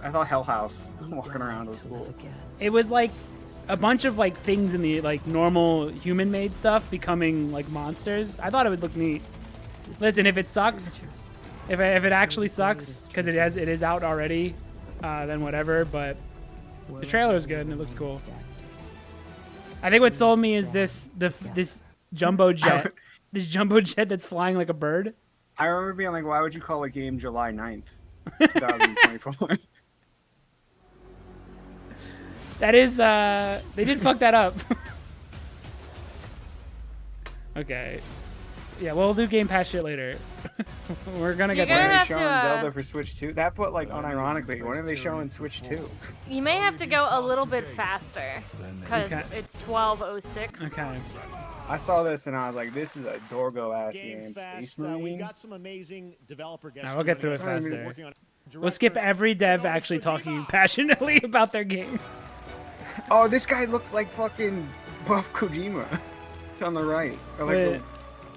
Speaker 2: I thought Hell House walking around was cool.
Speaker 1: It was like a bunch of like things in the like normal human-made stuff becoming like monsters. I thought it would look neat. Listen, if it sucks, if it actually sucks because it is out already, then whatever. But the trailer is good and it looks cool. I think what sold me is this jumbo jet. This jumbo jet that's flying like a bird.
Speaker 2: I remember being like, why would you call a game July 9th, 2024?
Speaker 1: That is, they did fuck that up. Okay. Yeah, we'll do Game Pass shit later. We're gonna get there.
Speaker 3: Have
Speaker 2: showing
Speaker 3: to,
Speaker 2: Zelda for Switch 2. That put like unironically, when are they showing Switch 2?
Speaker 3: You may have to go a little bit faster because it's 12:06.
Speaker 1: Okay.
Speaker 2: I saw this and I was like, this is a Dorgo ass
Speaker 6: Game
Speaker 2: game.
Speaker 6: Fest.
Speaker 2: Space Marine.
Speaker 6: We got some amazing developer guests.
Speaker 1: We'll get through it
Speaker 6: joining us.
Speaker 1: faster.
Speaker 6: Working on
Speaker 1: We'll skip
Speaker 6: director
Speaker 1: every dev
Speaker 6: Hideo
Speaker 1: actually
Speaker 6: Kojima.
Speaker 1: talking passionately about their game.
Speaker 2: Oh, this guy looks like fucking buff Kojima. It's on the right. Or like
Speaker 1: Wait.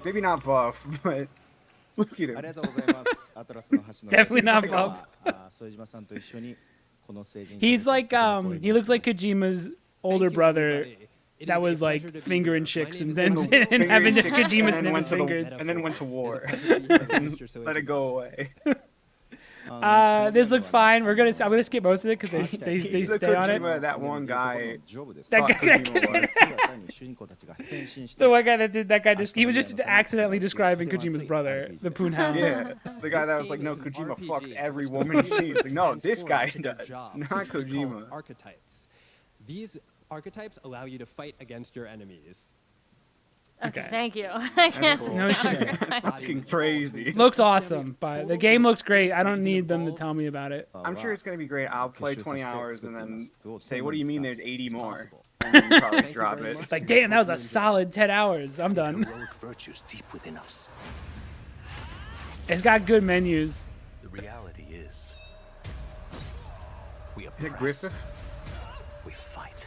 Speaker 2: maybe not buff, but look at him.
Speaker 1: Definitely not buff. He's like he looks like Kojima's older brother that was like fingering chicks and then and having
Speaker 2: Fingering chicks
Speaker 1: Kojima
Speaker 2: and
Speaker 1: snip
Speaker 2: then
Speaker 1: his fingers.
Speaker 2: and then went to war. Let it go away.
Speaker 1: This looks fine. I'm gonna skip most of it because they
Speaker 2: He's the
Speaker 1: stay on it.
Speaker 2: Kojima, that one guy.
Speaker 1: That
Speaker 2: thought
Speaker 1: guy-
Speaker 2: Kojima was.
Speaker 1: The one guy that did that guy he was just accidentally describing Kojima's brother, the Poonhound.
Speaker 2: Yeah, the guy that was like, no, Kojima fucks every woman he sees. Like, no, this guy does, not Kojima.
Speaker 12: Archetypes. These archetypes allow you to fight against your enemies.
Speaker 3: Okay, thank you. I can't
Speaker 2: cool.
Speaker 1: No shit.
Speaker 2: It's fucking crazy.
Speaker 1: Looks awesome, but the game looks great. I don't need them to tell me about it.
Speaker 2: I'm sure it's gonna be great. I'll play 20 hours and then say, what do you mean there's 80 more? And then probably drop it.
Speaker 1: Like, damn, that was a solid 10 hours. I'm done.
Speaker 5: Heroic virtues deep within us.
Speaker 1: It's got good menus.
Speaker 5: The reality is, we
Speaker 2: Is it
Speaker 5: oppress.
Speaker 2: Griffith?
Speaker 5: We fight.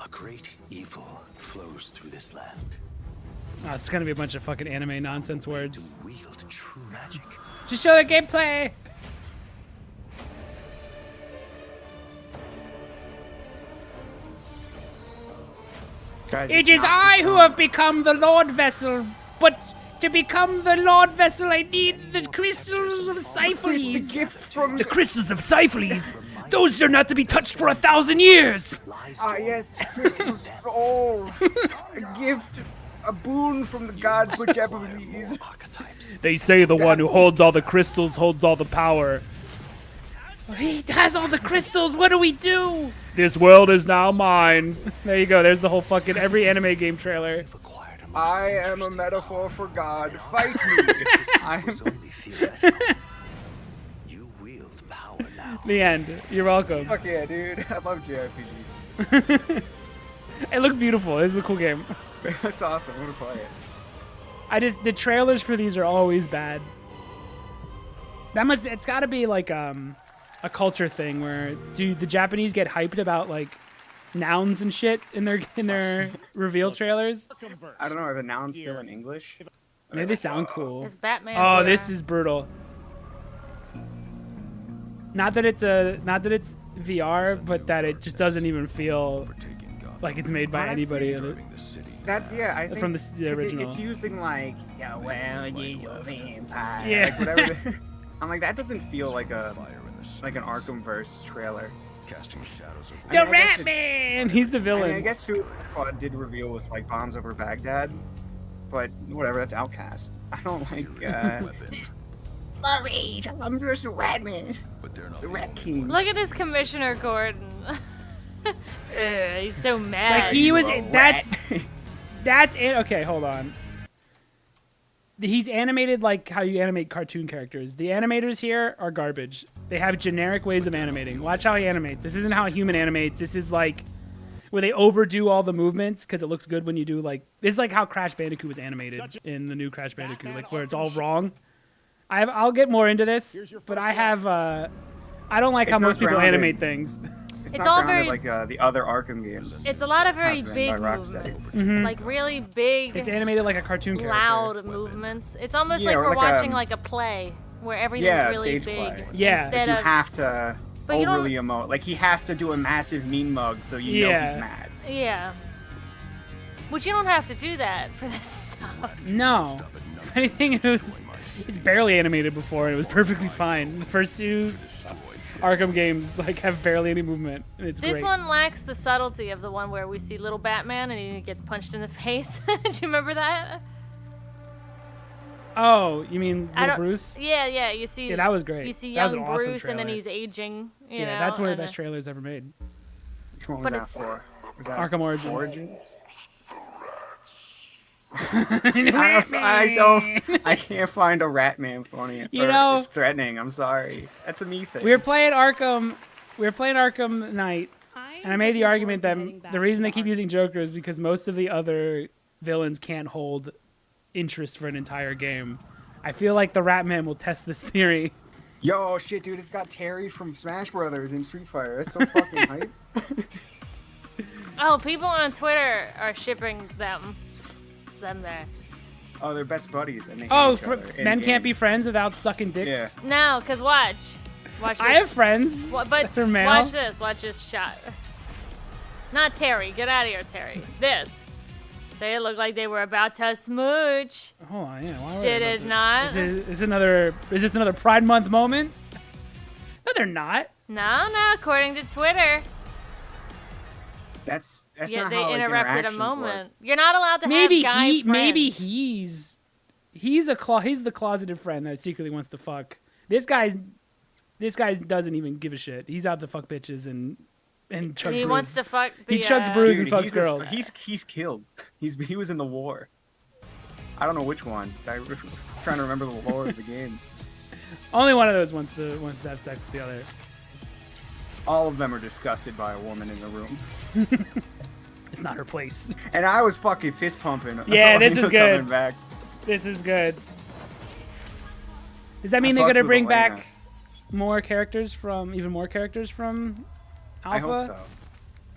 Speaker 5: A great evil flows through this land.
Speaker 1: Oh, it's gonna be a bunch of fucking anime nonsense
Speaker 5: To
Speaker 1: words.
Speaker 5: wield true magic.
Speaker 1: Just show the gameplay.
Speaker 2: Guys,
Speaker 1: It
Speaker 2: it's
Speaker 1: is
Speaker 2: not
Speaker 1: I
Speaker 2: the
Speaker 1: who
Speaker 2: song.
Speaker 1: have become the Lord Vessel, but to become the Lord Vessel, I need the crystals of
Speaker 2: The
Speaker 1: Syphilis.
Speaker 2: gift from
Speaker 1: The crystals of Syphilis. Those are not to be touched for 1,000 years.
Speaker 2: yes, crystals. Oh, a gift, a boon from the god whichever these.
Speaker 5: Archetypes.
Speaker 1: They say the one who holds all the crystals holds all the power. He has all the crystals. What do we do? This world is now mine. There you go. There's the whole fucking every anime game trailer.
Speaker 5: You've acquired a
Speaker 2: I am a metaphor for God. Fight me. I
Speaker 5: was
Speaker 2: am.
Speaker 5: only theoretical. You wield power now.
Speaker 1: The end. You're welcome.
Speaker 2: Fuck yeah, dude. I love JRPGs.
Speaker 1: It looks beautiful. This is a cool game.
Speaker 2: That's awesome. I'm gonna play it.
Speaker 1: The trailers for these are always bad. It's got to be like a culture thing where do the Japanese get hyped about like nouns and shit in their reveal trailers?
Speaker 2: I don't know. Are the nouns still in English?
Speaker 1: Maybe they sound cool.
Speaker 3: Is Batman?
Speaker 1: Oh,
Speaker 3: here?
Speaker 1: this is brutal. Not that it's VR, but that it just doesn't even feel like it's made by
Speaker 2: Honestly,
Speaker 1: anybody.
Speaker 2: That's I think
Speaker 1: From the
Speaker 2: 'cause
Speaker 1: original.
Speaker 2: It's using like you're a vampire.
Speaker 1: Yeah.
Speaker 2: Like whatever. I'm like that doesn't feel like an Arkhamverse trailer.
Speaker 8: Casting shadows over
Speaker 1: The
Speaker 2: I guess
Speaker 1: Rat Man. He's the
Speaker 2: I
Speaker 1: villain.
Speaker 2: mean, I guess Suicide Squad did reveal with like bombs over Baghdad, but whatever. That's Outcast. I don't like.
Speaker 8: weapons,
Speaker 2: Sorry, I'm just a rat man.
Speaker 8: but they're not
Speaker 2: The
Speaker 8: the
Speaker 2: Rat
Speaker 8: only
Speaker 2: King.
Speaker 3: Look at this Commissioner Gordon. Ugh, he's so mad.
Speaker 1: Like he was.
Speaker 2: You a rat.
Speaker 1: That's it. Okay, hold on. He's animated like how you animate cartoon characters. The animators here are garbage. They have generic ways of animating. Watch how he animates. This isn't how a human animates. This is like where they overdo all the movements because it looks good when you do like. This is like how Crash Bandicoot was animated in the new Crash Bandicoot, like where it's all wrong. I'll get more into this, but I have. I don't like how
Speaker 2: It's not
Speaker 1: most people
Speaker 2: grounded.
Speaker 1: animate things.
Speaker 2: It's
Speaker 3: It's
Speaker 2: not
Speaker 3: all
Speaker 2: grounded
Speaker 3: very-
Speaker 2: like the other Arkham games.
Speaker 3: It's a lot of very
Speaker 2: Happened
Speaker 3: big
Speaker 2: by Rocksteady.
Speaker 3: movements,
Speaker 1: Mhm.
Speaker 3: like really big,
Speaker 1: It's animated like a cartoon character.
Speaker 3: loud movements. It's almost
Speaker 2: Yeah,
Speaker 3: like
Speaker 2: or
Speaker 3: we're
Speaker 2: like
Speaker 3: watching
Speaker 2: a-
Speaker 3: like a play where everything's
Speaker 2: Yeah,
Speaker 3: really
Speaker 2: stage
Speaker 3: big.
Speaker 2: play.
Speaker 1: Yeah.
Speaker 3: Instead
Speaker 2: You
Speaker 3: of
Speaker 2: have to
Speaker 3: But you don't-
Speaker 2: overly emote. Like he has to do a massive mean mug so you know
Speaker 1: Yeah.
Speaker 2: he's mad.
Speaker 3: yeah. But you don't have to do that for this stuff.
Speaker 1: No. Anything it was. It's barely animated before, and it was perfectly fine. The first two Arkham games like have barely any movement, and it's
Speaker 3: This
Speaker 1: great.
Speaker 3: one lacks the subtlety of the one where we see little Batman and he gets punched in the face. Do you remember that?
Speaker 1: Oh, you mean
Speaker 3: I
Speaker 1: Little
Speaker 3: don't-
Speaker 1: Bruce?
Speaker 3: Yeah. You see.
Speaker 1: Yeah, that was great.
Speaker 3: You see
Speaker 1: That was
Speaker 3: young
Speaker 1: an awesome
Speaker 3: Bruce, and then
Speaker 1: trailer.
Speaker 3: he's aging. You
Speaker 1: Yeah,
Speaker 3: know,
Speaker 1: that's one of
Speaker 3: and,
Speaker 1: the best trailers ever made.
Speaker 2: Which one was
Speaker 3: But
Speaker 2: that
Speaker 3: it's-
Speaker 2: for? Was that
Speaker 1: Arkham Origins.
Speaker 2: Origins? I can't find a Ratman funny.
Speaker 1: You
Speaker 2: or
Speaker 1: know-
Speaker 2: it's threatening. I'm sorry. That's a me thing.
Speaker 1: We were playing Arkham. We were playing Arkham Knight, And I made the argument that the reason they keep using Joker is because most of the other villains can't hold interest for an entire game. I feel like the Rat Man will test this theory.
Speaker 2: Yo, shit, dude, it's got Terry from Smash Brothers in Street Fighter. That's so fucking hype.
Speaker 3: Oh, people on Twitter are shipping them there.
Speaker 2: Oh, they're best buddies. And they hate
Speaker 1: Oh,
Speaker 2: each other in
Speaker 1: men
Speaker 2: game.
Speaker 1: can't be friends without sucking dicks?
Speaker 2: Yeah.
Speaker 3: No, cause watch this.
Speaker 1: I have friends.
Speaker 3: But
Speaker 1: They're male.
Speaker 3: watch this shot. Not Terry. Get out of here, Terry. This. They looked like they were about to smooch.
Speaker 1: Hold on, yeah. Why
Speaker 3: Did it not?
Speaker 1: Is this another Pride Month moment? No, they're not.
Speaker 3: No, according to Twitter.
Speaker 2: That's
Speaker 3: Yeah,
Speaker 2: not
Speaker 3: they
Speaker 2: how, like,
Speaker 3: interrupted a
Speaker 2: interactions
Speaker 3: moment.
Speaker 2: work.
Speaker 3: You're not allowed to have guy friends.
Speaker 1: Maybe he's the closeted friend that secretly wants to fuck. This guy doesn't even give a shit. He's out to fuck bitches and chug
Speaker 3: He
Speaker 1: brews.
Speaker 3: wants to fuck the,
Speaker 1: He chugs brews
Speaker 2: Dude,
Speaker 1: and fucks girls.
Speaker 2: He's killed. He was in the war. I don't know which one. I'm trying to remember the lore of the game.
Speaker 1: Only one of those wants to have sex with the other.
Speaker 2: All of them are disgusted by a woman in the room.
Speaker 1: It's not her place.
Speaker 2: And I was fucking fist pumping.
Speaker 1: Yeah, this is good.
Speaker 2: Coming back.
Speaker 1: This is good. Does that mean
Speaker 2: I
Speaker 1: they're
Speaker 2: fucks
Speaker 1: gonna
Speaker 2: with
Speaker 1: bring
Speaker 2: Elena.
Speaker 1: back even more characters from Alpha?
Speaker 2: I hope so.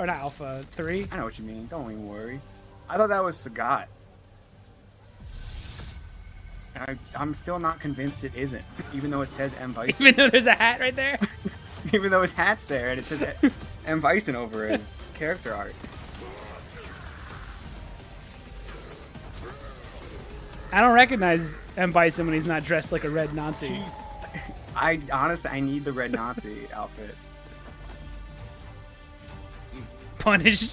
Speaker 1: Or not Alpha 3?
Speaker 2: I know what you mean. Don't even worry. I thought that was Sagat. I'm still not convinced it isn't, even though it says M. Bison.
Speaker 1: Even though there's a hat right there?
Speaker 2: Even though his hat's there and it says M. Bison over his character art.
Speaker 1: I don't recognize M. Bison when he's not dressed like a red Nazi.
Speaker 2: I need the red Nazi outfit.
Speaker 1: Punish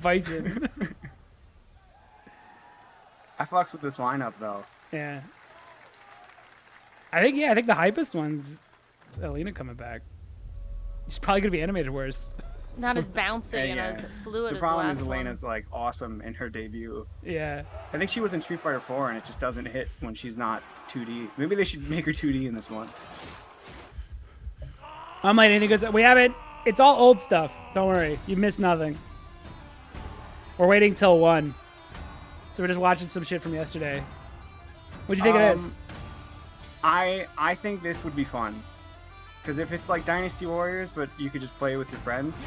Speaker 1: Bison.
Speaker 2: I fucks with this lineup though.
Speaker 1: Yeah. I think the hypest one's Elena coming back. She's probably gonna be animated worse.
Speaker 3: Not as bouncy and as fluid as
Speaker 2: the problem is
Speaker 3: last one.
Speaker 2: Elena's like awesome in her debut.
Speaker 1: Yeah.
Speaker 2: I think she was in Street Fighter 4 and it just doesn't hit when she's not 2D. Maybe they should make her 2D in this one.
Speaker 1: I'm like anything goes. We have it. It's all old stuff. Don't worry. You missed nothing. We're waiting till 1. So we're just watching some shit from yesterday. What'd you think of this?
Speaker 2: I think this would be fun. Because if it's like Dynasty Warriors, but you could just play with your friends.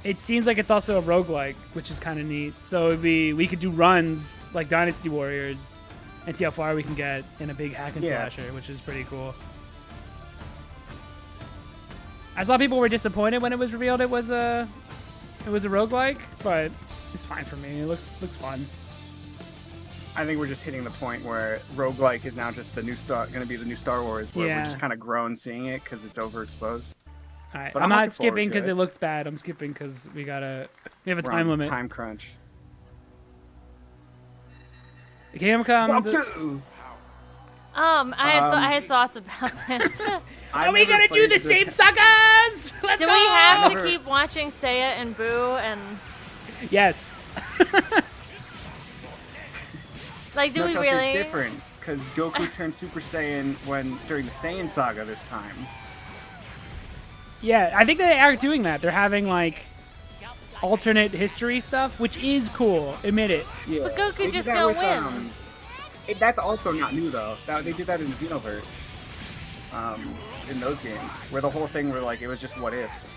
Speaker 1: It seems like it's also a roguelike, which is kind of neat. So we could do runs like Dynasty Warriors and see how far we can get in a big hack and slasher, which is pretty cool. I saw people were disappointed when it was revealed it was a roguelike, but it's fine for me. It looks fun.
Speaker 2: I think we're just hitting the point where roguelike is now just going to be the new Star Wars, where we're just kind of grown seeing it because it's overexposed.
Speaker 1: All right,
Speaker 2: But
Speaker 1: I'm
Speaker 2: looking
Speaker 1: not skipping
Speaker 2: forward to
Speaker 1: because it looks bad. I'm skipping because we have a
Speaker 2: We're
Speaker 1: time
Speaker 2: on
Speaker 1: limit.
Speaker 2: Time crunch.
Speaker 1: Gamecom.
Speaker 3: I had thoughts about this.
Speaker 1: Are we gonna do the same sagas? Let's
Speaker 3: Do
Speaker 1: go!
Speaker 3: we have to keep watching Seiya and Boo and
Speaker 1: Yes.
Speaker 3: like do
Speaker 2: No,
Speaker 3: we
Speaker 2: Chelsea,
Speaker 3: really?
Speaker 2: It's different because Goku turned Super Saiyan during the Saiyan saga this time.
Speaker 1: Yeah, I think they are doing that. They're having like alternate history stuff, which is cool. Admit it.
Speaker 2: Yeah.
Speaker 3: But Goku
Speaker 2: They did
Speaker 3: just
Speaker 2: that
Speaker 3: gonna
Speaker 2: with,
Speaker 3: win.
Speaker 2: That's also not new though. They did that in Xenoverse. In those games, where the whole thing were like it was just what ifs.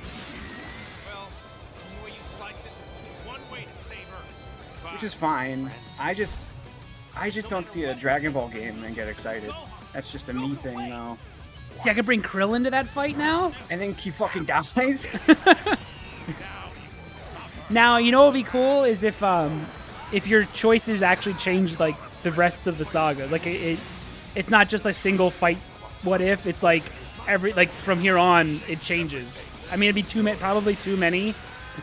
Speaker 2: Which is fine. I just don't see a Dragon Ball game and get excited. That's just a me thing though.
Speaker 1: See, I could bring Krill into that fight now.
Speaker 2: And then he fucking dies.
Speaker 1: Now, you know what would be cool is if your choices actually changed like the rest of the sagas. Like it's not just like single fight. What if it's like from here on it changes? I mean, it'd be probably too many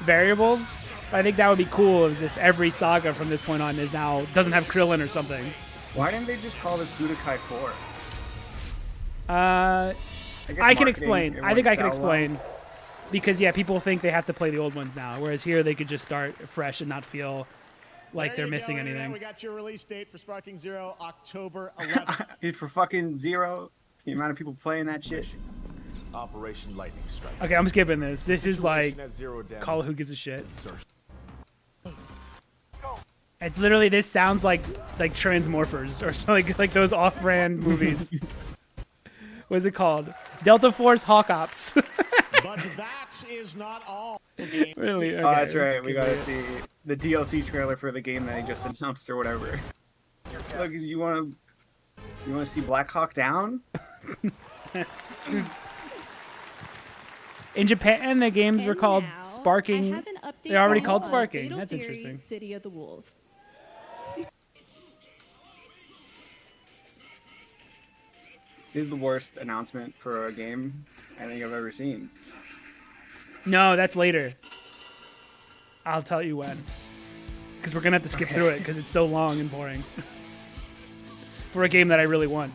Speaker 1: variables. But I think that would be cool is if every saga from this point on doesn't have Krillin or something.
Speaker 2: Why didn't they just call this Budokai 4?
Speaker 1: I can explain. I think I can explain. Because, yeah, people think they have to play the old ones now, whereas here they could just start fresh and not feel like they're missing anything.
Speaker 6: We got your release date for Sparking Zero, October 11th.
Speaker 2: For fucking Zero, the amount of people playing that shit.
Speaker 8: Operation Lightning Strike.
Speaker 1: Okay, I'm skipping this. This is like
Speaker 8: Situation at 0 damage.
Speaker 1: Call Who Gives a Shit.
Speaker 8: Insertion.
Speaker 1: It's literally, this sounds like Transmorphers or something, like those off-brand movies. What is it called? Delta Force Hawk Ops.
Speaker 6: But that is not all.
Speaker 1: Really? Okay,
Speaker 2: That's right. We gotta see the DLC trailer for the game that he just announced or whatever. Look, you want to see Black Hawk Down?
Speaker 1: In Japan, the games were
Speaker 10: And
Speaker 1: called
Speaker 10: now, I
Speaker 1: Sparking.
Speaker 10: have an update
Speaker 1: They're already
Speaker 10: on
Speaker 1: called
Speaker 10: the
Speaker 1: Sparking.
Speaker 10: Fatal
Speaker 1: That's
Speaker 10: Fury
Speaker 1: interesting.
Speaker 10: City of the Wolves.
Speaker 2: This is the worst announcement for a game I think I've ever seen.
Speaker 1: No, that's later. I'll tell you when. Because we're going to have to skip through it because it's so long and boring. For a game that I really want.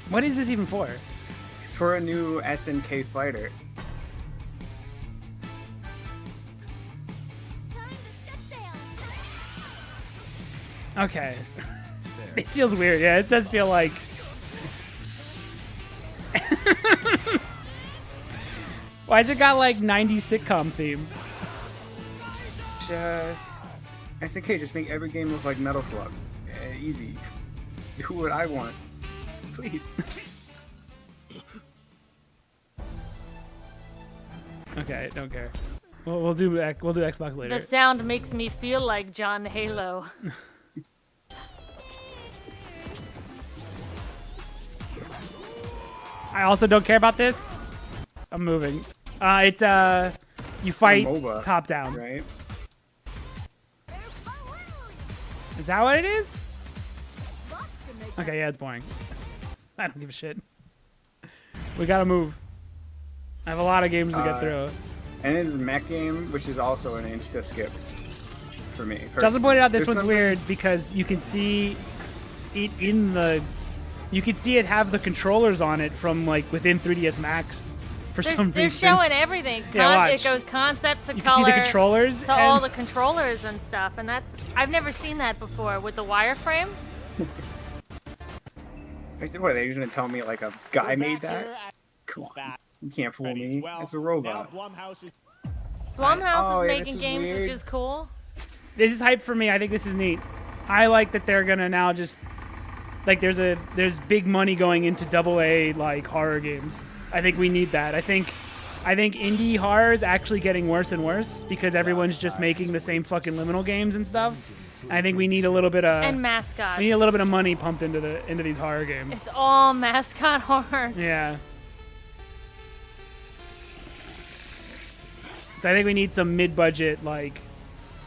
Speaker 1: What is this even for?
Speaker 2: It's for a new SNK fighter.
Speaker 1: Okay. This feels weird. Yeah, it does feel like... Why has it got like 90s sitcom theme?
Speaker 2: SNK, just make every game look like Metal Slug. Easy. Do what I want. Please.
Speaker 1: Okay, don't care. We'll do Xbox later.
Speaker 3: The sound makes me feel like John Halo.
Speaker 1: I also don't care about this. I'm moving. It's you fight
Speaker 2: MOBA,
Speaker 1: top down.
Speaker 2: Right?
Speaker 1: Is that what it is? Okay, yeah, it's boring. I don't give a shit. We gotta move. I have a lot of games to get through.
Speaker 2: And this is a mech game, which is also an insta skip for me.
Speaker 1: Justin pointed out this
Speaker 2: There's
Speaker 1: one's weird because you can see it in the. You can see it have the controllers on it from like within 3ds Max for some reason.
Speaker 3: They're showing everything.
Speaker 1: Yeah, watch.
Speaker 3: It goes concept to
Speaker 1: You
Speaker 3: color.
Speaker 1: can see the controllers
Speaker 3: to all the controllers and stuff, and I've never seen that before with the wireframe.
Speaker 2: What, are you gonna tell me like a guy made that? Come on, you can't fool me. It's a robot.
Speaker 3: Blumhouse
Speaker 2: Oh,
Speaker 3: is
Speaker 2: yeah,
Speaker 3: making
Speaker 2: this is
Speaker 3: games,
Speaker 2: weird.
Speaker 3: which is cool.
Speaker 1: This is hype for me. I think this is neat. I like that they're gonna now just like there's big money going into AA like horror games. I think we need that. I think indie horror is actually getting worse and worse because everyone's just making the same fucking liminal games and stuff. I think we need a little bit of
Speaker 3: And mascots.
Speaker 1: We need a little bit of money pumped into these horror games.
Speaker 3: It's all mascot horrors.
Speaker 1: Yeah. So I think we need some mid-budget like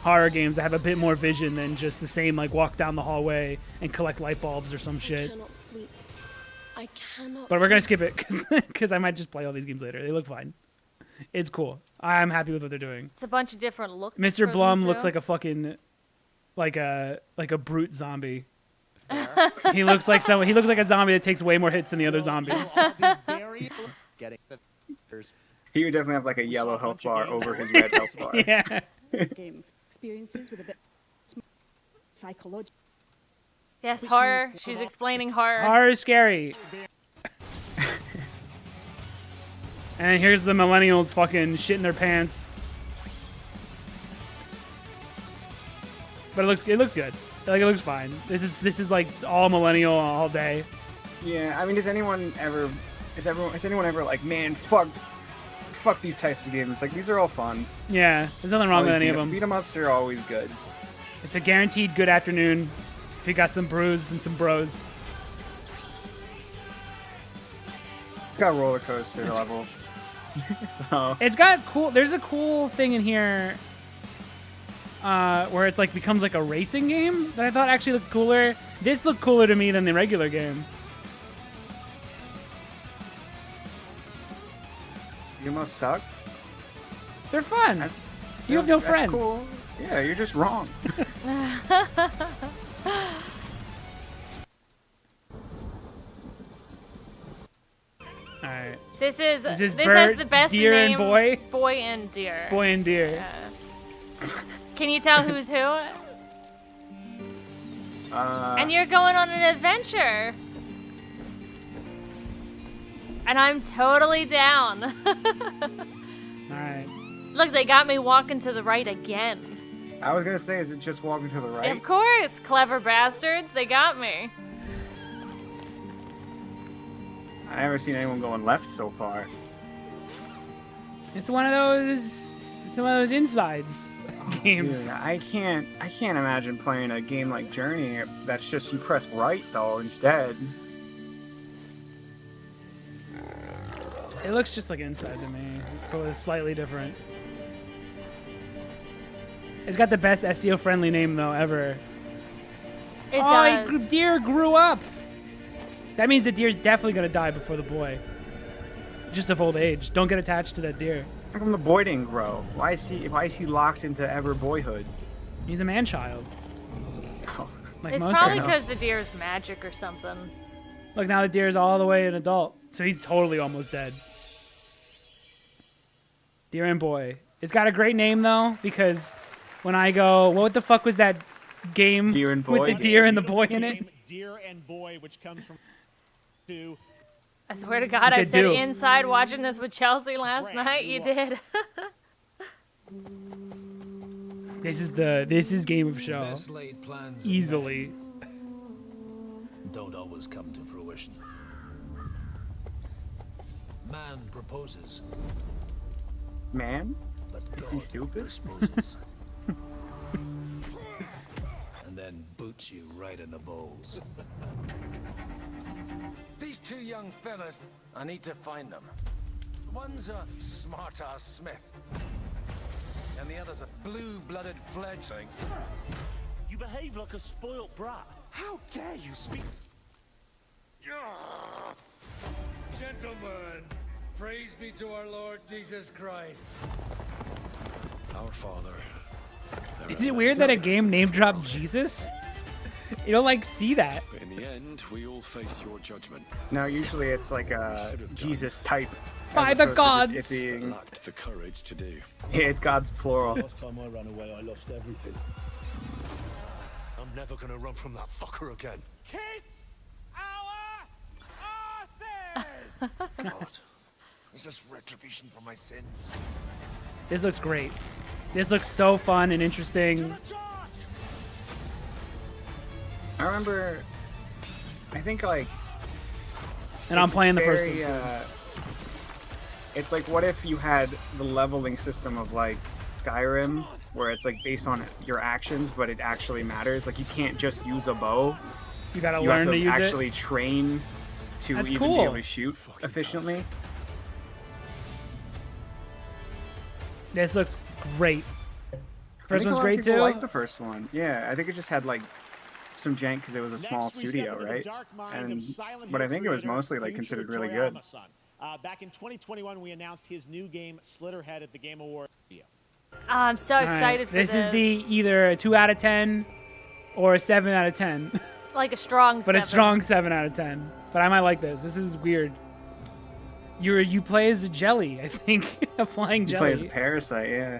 Speaker 1: horror games that have a bit more vision than just the same like walk down the hallway and collect light bulbs or some shit.
Speaker 9: I cannot.
Speaker 1: But we're gonna skip it because I might just play all these games later. They look fine. It's cool. I'm happy with what they're doing.
Speaker 3: It's a bunch of different looks.
Speaker 1: Mr.
Speaker 3: for
Speaker 1: Blum
Speaker 3: them,
Speaker 1: looks
Speaker 3: too.
Speaker 1: like a fucking like a brute zombie. He looks like someone. He looks like a zombie that takes way more hits than the other zombies.
Speaker 2: He would definitely have like a yellow health bar over his red health bar.
Speaker 1: Yeah.
Speaker 10: Game experiences with a bit psychology.
Speaker 3: Yes,
Speaker 10: Which
Speaker 3: horror.
Speaker 10: means-
Speaker 3: She's explaining horror.
Speaker 1: Horror is scary. And here's the millennials fucking shitting their pants. But it looks good. Like it looks fine. This is like all millennial all day.
Speaker 2: Yeah, I mean, has anyone ever like, man, fuck these types of games? Like, these are all fun.
Speaker 1: Yeah, there's nothing wrong with any of them.
Speaker 2: Beat 'em ups are always good.
Speaker 1: It's a guaranteed good afternoon if you got some brews and some bros.
Speaker 2: It's got a roller coaster level. So
Speaker 1: It's got cool. There's a cool thing in here where it's like becomes like a racing game that I thought actually looked cooler. This looked cooler to me than the regular game.
Speaker 2: beat 'em ups suck.
Speaker 1: They're fun. You have no
Speaker 2: That's
Speaker 1: friends.
Speaker 2: Cool. Yeah, you're just wrong.
Speaker 1: All right.
Speaker 3: This
Speaker 1: Is
Speaker 3: has
Speaker 1: bird,
Speaker 3: the best
Speaker 1: deer,
Speaker 3: name.
Speaker 1: and boy?
Speaker 3: Boy and deer.
Speaker 1: Boy and deer.
Speaker 3: Can you tell who's who? And you're going on an adventure. And I'm totally down.
Speaker 1: Alright.
Speaker 3: Look, they got me walking to the right again.
Speaker 2: I was gonna say, is it just walking to the right?
Speaker 3: Of course, clever bastards. They got me.
Speaker 2: I haven't seen anyone going left so far.
Speaker 1: It's one of those. It's one of those insides games.
Speaker 2: Dude, I can't imagine playing a game like Journey that's just you press right though instead.
Speaker 1: It looks just like Inside to me. It's slightly different. It's got the best SEO friendly name though ever.
Speaker 3: It does.
Speaker 1: Deer grew up. That means the deer's definitely gonna die before the boy. Just of old age. Don't get attached to that deer.
Speaker 2: How come the boy didn't grow? Why is he locked into ever boyhood?
Speaker 1: He's a man-child.
Speaker 2: Oh.
Speaker 1: Like
Speaker 3: It's
Speaker 1: most
Speaker 3: probably
Speaker 1: of us.
Speaker 3: because the deer is magic or something.
Speaker 1: Look, now the deer's all the way an adult. So he's totally almost dead. Deer and Boy. It's got a great name, though, because when I go, what the fuck was that game
Speaker 2: Deer and Boy?
Speaker 1: with the deer and the boy in it?
Speaker 6: Deer and Boy, which comes from two.
Speaker 3: I swear to God,
Speaker 1: You
Speaker 3: I
Speaker 1: said
Speaker 3: said
Speaker 1: do.
Speaker 3: inside watching this with Chelsea last night. You did.
Speaker 1: This is Game of Show.
Speaker 5: Best laid plans of
Speaker 1: Easily.
Speaker 5: man don't always come to fruition. Man proposes,
Speaker 2: Man?
Speaker 5: but
Speaker 2: Is he
Speaker 5: God
Speaker 2: stupid?
Speaker 5: disposes. And then boots you right in the balls. These two young fellas, I need to find them. One's a smart-ass Smith, and the other's a blue-blooded fledgling.
Speaker 6: You behave like a spoilt brat.
Speaker 5: How dare you speak? Gentlemen, praise be to our Lord Jesus Christ. Our Father.
Speaker 1: Is it weird that a game name dropped Jesus? You don't like see that.
Speaker 8: In the end, we all face your judgment.
Speaker 2: No, usually it's like a Jesus type.
Speaker 1: By
Speaker 2: as
Speaker 1: the
Speaker 2: opposed to just
Speaker 1: gods.
Speaker 2: It being,
Speaker 8: Lacked the courage to do.
Speaker 2: yeah, it's God's plural.
Speaker 5: Last time I ran away, I lost everything. I'm never gonna run from that fucker again.
Speaker 6: Kiss our asses!
Speaker 5: God, is this retribution for my sins?
Speaker 1: This looks great. This looks so fun and interesting.
Speaker 2: I remember, I think like.
Speaker 1: And I'm
Speaker 2: it's
Speaker 1: playing the first
Speaker 2: very,
Speaker 1: one. Too.
Speaker 2: It's like, what if you had the leveling system of like Skyrim, where it's like based on your actions, but it actually matters. Like you can't just use a bow.
Speaker 1: You gotta
Speaker 2: You
Speaker 1: learn
Speaker 2: have to
Speaker 1: to use
Speaker 2: actually
Speaker 1: it.
Speaker 2: train to
Speaker 1: That's
Speaker 2: even
Speaker 1: cool.
Speaker 2: be able to shoot efficiently.
Speaker 1: This looks great.
Speaker 2: I
Speaker 1: First
Speaker 2: think
Speaker 1: one's
Speaker 2: a lot
Speaker 1: great
Speaker 2: of people
Speaker 1: too.
Speaker 2: like the first one. Yeah, I think it just had like some jank because it was a small
Speaker 6: Next, we step
Speaker 2: studio,
Speaker 6: into the
Speaker 2: right?
Speaker 6: dark mind of Silent
Speaker 2: But I
Speaker 6: Hill
Speaker 2: think it was
Speaker 6: creator
Speaker 2: mostly like
Speaker 6: Yuji
Speaker 2: considered really good.
Speaker 6: Toriyama-san. Back in 2021, we announced his new game, Slitterhead, at the Game Awards.
Speaker 3: Oh, I'm so
Speaker 1: All right,
Speaker 3: excited for this.
Speaker 1: This is the either a 2 out of 10 or a 7 out of 10.
Speaker 3: like a strong
Speaker 1: But a
Speaker 3: 7.
Speaker 1: strong 7 out of 10. But I might like this. This is weird. You play as a jelly, I think. A flying
Speaker 2: You
Speaker 1: jelly.
Speaker 2: play as a parasite, yeah.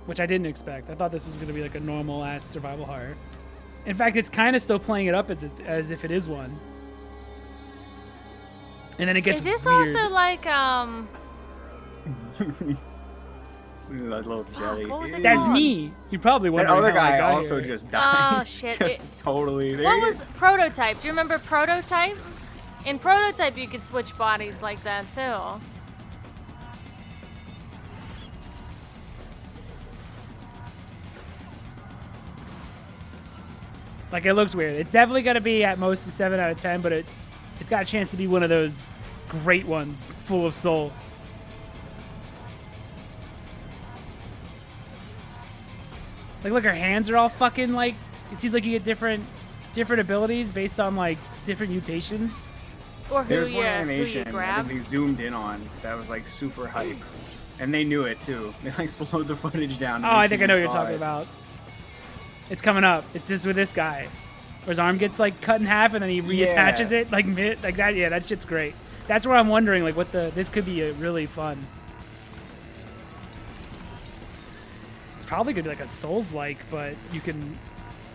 Speaker 1: Which I didn't expect. I thought this was going to be like a normal ass survival horror. In fact, it's kind of still playing it up as if it is one. And then it gets
Speaker 3: Is this
Speaker 1: weird.
Speaker 3: also like
Speaker 2: That little jelly.
Speaker 3: what was it
Speaker 1: That's
Speaker 3: called?
Speaker 1: me. You probably
Speaker 2: That
Speaker 1: wondering
Speaker 2: other
Speaker 1: how I
Speaker 2: guy
Speaker 1: got
Speaker 2: also
Speaker 1: here.
Speaker 2: just died.
Speaker 3: Oh, shit.
Speaker 2: Just totally. There
Speaker 3: What
Speaker 2: he
Speaker 3: was
Speaker 2: is.
Speaker 3: Prototype? Do you remember Prototype? In Prototype, you could switch bodies like that too.
Speaker 1: Like, it looks weird. It's definitely going to be at most a 7 out of 10, but it's got a chance to be one of those great ones, full of soul. Like, look, her hands are all fucking, like, it seems like you get different abilities based on, like, different mutations.
Speaker 3: Or who
Speaker 2: There's
Speaker 3: you,
Speaker 2: one
Speaker 3: who you
Speaker 2: animation I
Speaker 3: grab.
Speaker 2: think they zoomed in on that was like super hype, and they knew it too. They like slowed the footage down. to
Speaker 1: Oh,
Speaker 2: make
Speaker 1: I
Speaker 2: sure
Speaker 1: think I
Speaker 2: you
Speaker 1: know what you're
Speaker 2: saw
Speaker 1: talking
Speaker 2: it.
Speaker 1: about. It's coming up. It's this with this guy. Where his arm gets, like, cut in half and then he reattaches
Speaker 2: Yeah.
Speaker 1: it, like, that. Yeah, that shit's great. That's where I'm wondering, like, this could be really fun. It's probably gonna be like a Souls-like, but you can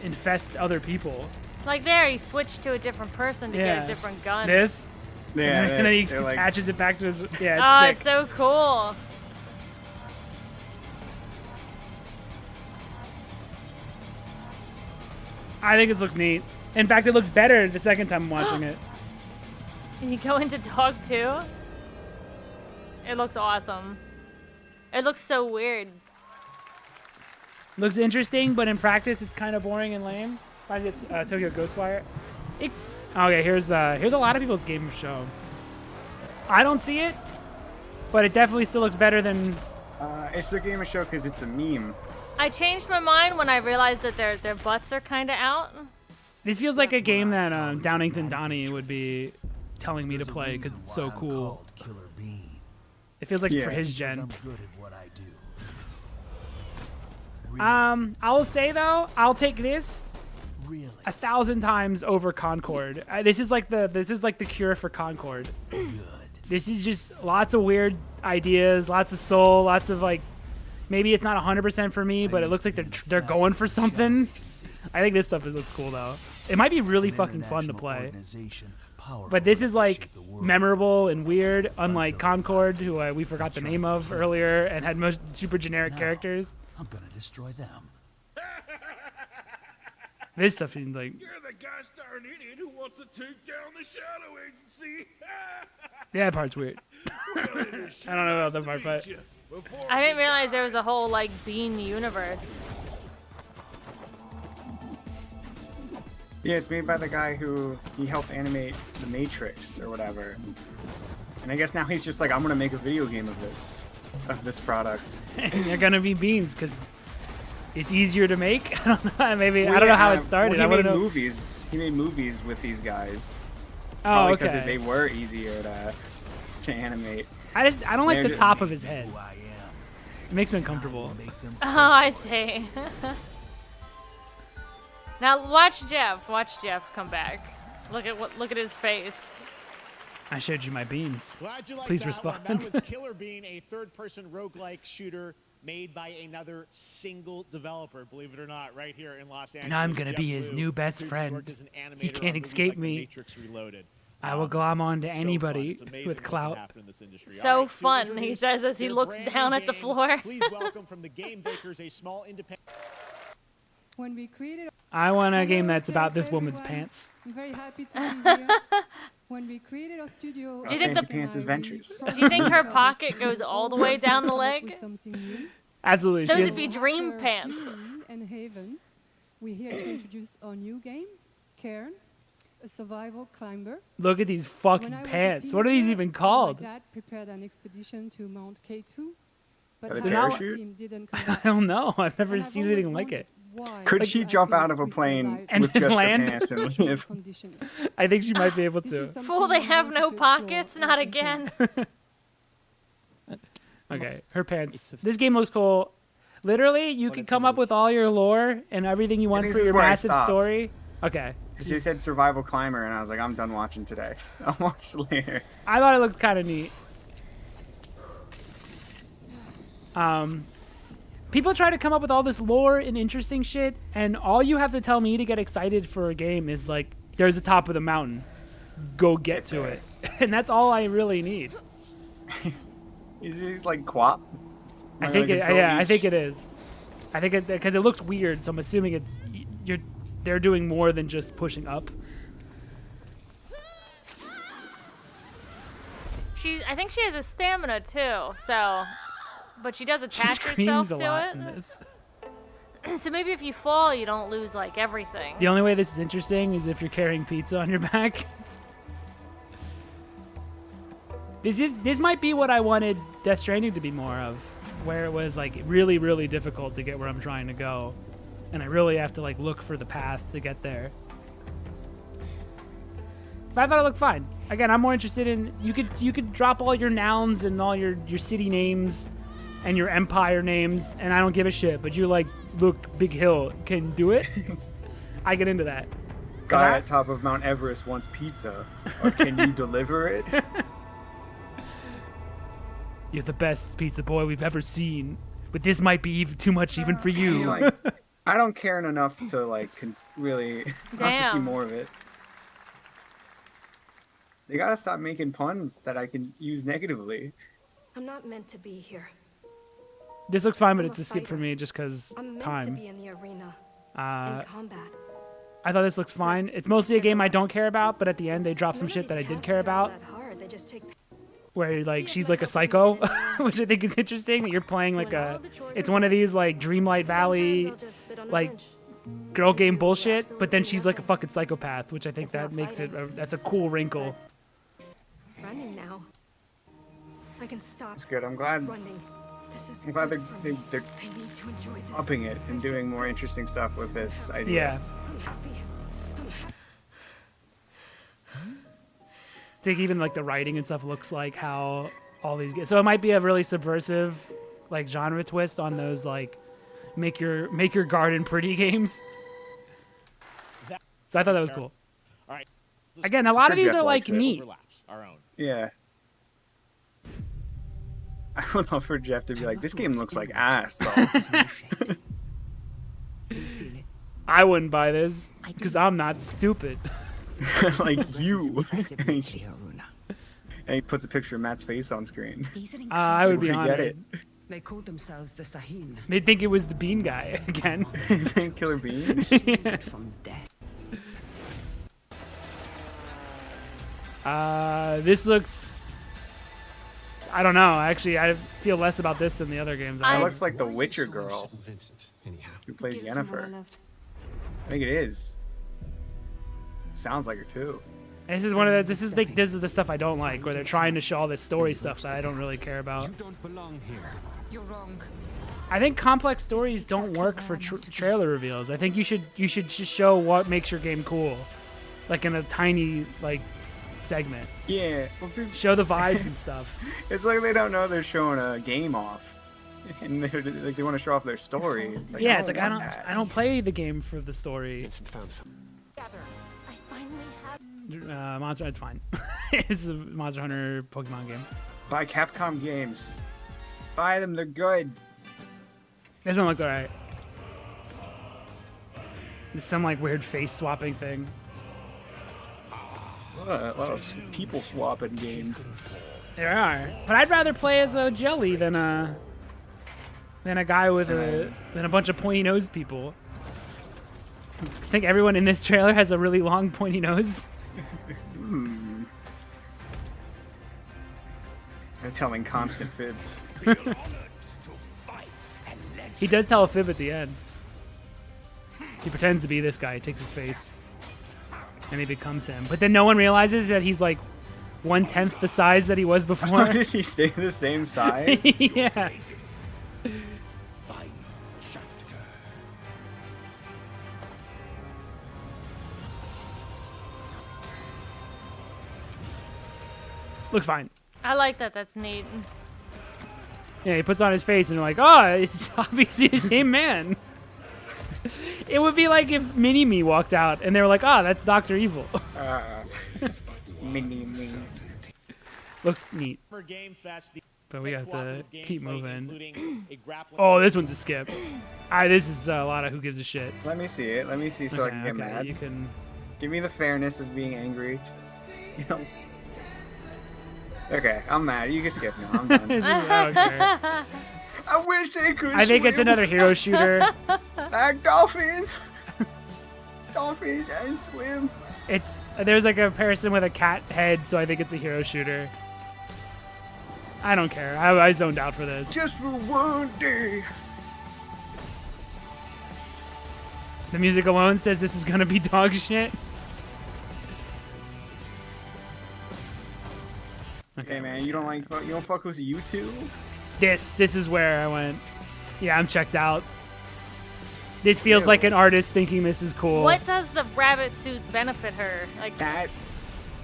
Speaker 1: infest other people.
Speaker 3: Like there, he switched to a different person to get a different gun.
Speaker 1: This?
Speaker 2: Yeah,
Speaker 1: and then he attaches it back to his. Yeah, it's
Speaker 3: oh,
Speaker 1: sick.
Speaker 3: It's so cool.
Speaker 1: I think this looks neat. In fact, it looks better the second time I'm watching it.
Speaker 3: Can you go into dog too? It looks awesome. It looks so weird.
Speaker 1: Looks interesting, but in practice, it's kind of boring and lame. I think it's Tokyo Ghostwire. Okay, here's a lot of people's game show. I don't see it, but it definitely still looks better than.
Speaker 2: It's their game of show because it's a meme.
Speaker 3: I changed my mind when I realized that their butts are kind of out.
Speaker 1: This feels like a game that Downington Donnie would be telling me to play because it's so cool. It feels like for his gen. I will say though, I'll take this 1,000 times over Concord. This is like the cure for Concord. This is just lots of weird ideas, lots of soul, lots of like. Maybe it's not 100% for me, but it looks like they're going for something. I think this stuff looks cool though. It might be really fucking fun to play. But this is like memorable and weird, unlike Concord, who we forgot the name of earlier and had most super generic characters.
Speaker 13: I'm gonna destroy them.
Speaker 1: This stuff seems like.
Speaker 8: You're the gosh darn idiot who wants to take down the Shadow Agency.
Speaker 1: Yeah, that part's weird. I don't know about that part, but.
Speaker 3: I didn't realize there was a whole like Bean universe.
Speaker 2: Yeah, it's made by the guy who he helped animate The Matrix or whatever. And I guess now he's just like, I'm gonna make a video game of this product.
Speaker 1: And they're gonna be beans because it's easier to make. I don't know. Maybe I don't know how it started.
Speaker 2: Well,
Speaker 1: I want to know.
Speaker 2: Movies. He made movies with these guys.
Speaker 1: Oh, okay.
Speaker 2: Because they were easier to animate.
Speaker 1: I don't like the top of his head. It makes me uncomfortable.
Speaker 3: Oh, I see. Now watch Jeff. Watch Jeff come back. Look at his face.
Speaker 1: I showed you my beans.
Speaker 6: Glad you liked
Speaker 1: Please
Speaker 6: that
Speaker 1: respond.
Speaker 6: One. That was Killer Bean, a third-person roguelike shooter made by another single developer, believe it or not, right here in Los Angeles.
Speaker 1: And I'm gonna
Speaker 6: Jeff
Speaker 1: be his
Speaker 6: Blue,
Speaker 1: new best
Speaker 6: who's
Speaker 1: friend.
Speaker 6: worked as an
Speaker 1: He
Speaker 6: animator on
Speaker 1: can't
Speaker 6: movies
Speaker 1: escape
Speaker 6: like The
Speaker 1: me.
Speaker 6: Matrix Reloaded.
Speaker 1: I will glom on to
Speaker 6: So
Speaker 1: anybody
Speaker 6: fun. It's amazing
Speaker 1: with
Speaker 6: what can
Speaker 1: clout.
Speaker 6: happen in this industry.
Speaker 3: So
Speaker 6: All right, to
Speaker 3: fun, he
Speaker 6: introduce
Speaker 3: says as he
Speaker 6: their
Speaker 3: looks
Speaker 6: brand
Speaker 3: down
Speaker 6: new
Speaker 3: at the
Speaker 6: game,
Speaker 3: floor.
Speaker 6: Please welcome from the Game Bakers, a small independent.
Speaker 10: When we created
Speaker 1: I want a
Speaker 10: Hello,
Speaker 1: game that's about this
Speaker 10: everyone.
Speaker 1: woman's pants.
Speaker 10: I'm very happy to be here. When we created our studio,
Speaker 3: Do you think
Speaker 2: Fancy Pants Adventures.
Speaker 3: Do you think her pocket goes all the way down the leg?
Speaker 1: Absolutely.
Speaker 3: Those
Speaker 1: She
Speaker 3: would
Speaker 1: has,
Speaker 3: be dream pants.
Speaker 10: And Haven, we're here to introduce our new game, Cairn, a survival climber.
Speaker 1: look at these
Speaker 10: When
Speaker 1: fucking
Speaker 10: I was a
Speaker 1: pants. What are these
Speaker 10: teenager,
Speaker 1: even called?
Speaker 10: My dad prepared an expedition to Mount K2, but
Speaker 2: Are they
Speaker 10: half his
Speaker 2: parachute?
Speaker 10: team didn't come
Speaker 1: I
Speaker 10: back.
Speaker 1: don't know. I've never
Speaker 10: And I've
Speaker 1: seen
Speaker 10: always
Speaker 1: anything like it.
Speaker 10: wondered why
Speaker 2: Could she
Speaker 10: I've
Speaker 2: jump
Speaker 10: been
Speaker 2: out of a
Speaker 10: squeezed
Speaker 2: plane
Speaker 10: alive
Speaker 1: And
Speaker 2: with just her
Speaker 1: land?
Speaker 2: pants and
Speaker 10: in
Speaker 2: live?
Speaker 10: conditions.
Speaker 1: I think she might be able
Speaker 10: This
Speaker 1: to.
Speaker 10: is something
Speaker 3: Fool, they
Speaker 10: I
Speaker 3: have
Speaker 10: wanted
Speaker 3: no
Speaker 10: to explore
Speaker 3: pockets,
Speaker 10: and
Speaker 3: not
Speaker 10: I think
Speaker 3: again.
Speaker 1: Okay, her pants. This game looks cool. Literally, you can come up with all your lore and everything you want
Speaker 2: think
Speaker 1: for
Speaker 2: this is
Speaker 1: your
Speaker 2: where I
Speaker 1: massive
Speaker 2: stopped.
Speaker 1: story. Okay.
Speaker 2: She said survival climber, and I was like, I'm done watching today. I'll watch later.
Speaker 1: I thought it looked kind of neat. People try to come up with all this lore and interesting shit, and all you have to tell me to get excited for a game is like, there's the top of the mountain. Go get to it. And that's all I really need.
Speaker 2: Is it like QWOP?
Speaker 1: I think it, yeah, I think it is. I think it, because it looks weird, so I'm assuming it's they're doing more than just pushing up.
Speaker 3: I think she has a stamina too, so, but she does
Speaker 1: She
Speaker 3: attach
Speaker 1: screams
Speaker 3: herself
Speaker 1: a
Speaker 3: to
Speaker 1: lot
Speaker 3: it.
Speaker 1: in this.
Speaker 3: So maybe if you fall, you don't lose like everything.
Speaker 1: The only way this is interesting is if you're carrying pizza on your back. This might be what I wanted Death Stranding to be more of, where it was like really, really difficult to get where I'm trying to go, and I really have to like look for the path to get there. But I thought it looked fine. Again, I'm more interested in you could drop all your nouns and all your city names and your empire names, and I don't give a shit. But you're like, look, Big Hill can do it. I get into that.
Speaker 2: Guy at top of Mount Everest wants pizza. Or can you deliver it?
Speaker 1: You're the best pizza boy we've ever seen, but this might be even too much even for you.
Speaker 2: Like, I don't care enough to like really not to see
Speaker 3: Damn.
Speaker 2: more of it. They gotta stop making puns that I can use negatively.
Speaker 9: I'm not meant to be here.
Speaker 1: This looks fine, but
Speaker 9: I'm
Speaker 1: it's
Speaker 9: a
Speaker 1: a skip for
Speaker 9: fighter.
Speaker 1: me just because
Speaker 9: I'm meant to
Speaker 1: time.
Speaker 9: be in the arena,
Speaker 1: Uh,
Speaker 9: in combat.
Speaker 1: I thought this looks fine. It's mostly a game I don't care about, but at the end they drop some shit that I did care about.
Speaker 9: They just take
Speaker 1: Where like she's like a psycho, which I think is interesting. That you're playing like it's one of these like Dreamlight Valley, like girl game bullshit. But then she's like a fucking psychopath, which I think that makes it that's a cool wrinkle.
Speaker 9: running now. I can stop.
Speaker 2: It's good. I'm glad.
Speaker 9: Running. This is
Speaker 2: I'm glad
Speaker 9: good for me.
Speaker 2: they're
Speaker 9: I need to enjoy this.
Speaker 2: upping it and doing more interesting stuff with this idea.
Speaker 1: Yeah.
Speaker 9: I'm happy.
Speaker 1: I think even like the writing and stuff looks like how all these get. So it might be a really subversive like genre twist on those like make your garden pretty games. So I thought that was cool.
Speaker 6: All right.
Speaker 1: Again, a lot of these
Speaker 2: Jeff
Speaker 1: are like
Speaker 2: likes it.
Speaker 1: neat.
Speaker 6: Overlaps our own.
Speaker 2: Yeah. I would love for Jeff to be like, this game looks like ass, though.
Speaker 1: I wouldn't buy this because I'm not stupid.
Speaker 2: Like you. And he puts a picture of Matt's face on screen.
Speaker 1: I would be
Speaker 2: Forget
Speaker 1: honored.
Speaker 2: it.
Speaker 11: They called themselves the Sahin.
Speaker 1: They'd think it was the bean guy again.
Speaker 2: Killer Bean.
Speaker 11: From death.
Speaker 1: This looks. I don't know. Actually, I feel less about this than the other games.
Speaker 2: It looks like the Witcher girl who plays
Speaker 9: Give it some more
Speaker 2: Yennefer.
Speaker 9: left.
Speaker 2: I think it is. Sounds like her too.
Speaker 1: This is one of those. This is the stuff I don't like, where they're trying to show all this story stuff that I don't really care about.
Speaker 5: You don't belong here.
Speaker 9: You're wrong.
Speaker 1: I think complex stories don't work for trailer reveals. I think you should just show what makes your game cool, like in a tiny like segment.
Speaker 2: Yeah.
Speaker 1: Show the vibes and stuff.
Speaker 2: It's like they don't know they're showing a game off, and they're, like they want to show off their story. It's like,
Speaker 1: Yeah, it's like
Speaker 2: want that.
Speaker 1: I don't play the game for the story.
Speaker 9: I finally have.
Speaker 1: Monster Hunter's fine. It's a Monster Hunter Pokemon game.
Speaker 2: Buy Capcom games. Buy them. They're good.
Speaker 1: This one looked alright. There's some like weird face swapping thing.
Speaker 2: A lot of people swapping games.
Speaker 1: There are, but I'd rather play as a jelly than a guy with a bunch of pointy nosed people. I think everyone in this trailer has a really long pointy nose.
Speaker 2: They're telling constant fibs.
Speaker 1: He does tell a fib at the end. He pretends to be this guy, takes his face, and he becomes him. But then no one realizes that he's like 1/10 the size that he was before.
Speaker 2: Does he stay the same size?
Speaker 1: Yeah. Looks fine.
Speaker 3: I like that. That's neat.
Speaker 1: Yeah, he puts on his face and they're like, oh, it's obviously the same man. It would be like if Mini-Me walked out and they were like, oh, that's Dr. Evil.
Speaker 2: Mini-Me.
Speaker 6: Looks neat.
Speaker 1: But we have to keep moving. Oh, this one's a skip. This is a lot of who gives a shit.
Speaker 2: Let me see it. Let me see so I can get mad.
Speaker 1: You can
Speaker 2: give me the fairness of being angry. You know. Okay, I'm mad. You can skip now. I'm done.
Speaker 1: Okay.
Speaker 2: I wish they could.
Speaker 1: I think it's another hero shooter.
Speaker 2: Like dolphins. Dolphins and swim.
Speaker 1: There's like a person with a cat head, so I think it's a hero shooter. I don't care. I zoned out for this.
Speaker 2: Just for one day.
Speaker 1: The music alone says this is gonna be dog shit.
Speaker 2: Okay, man, you don't fuck with YouTube?
Speaker 1: This is where I went. Yeah, I'm checked out. This feels like an artist thinking this is cool.
Speaker 3: What does the rabbit suit benefit her? Like
Speaker 2: that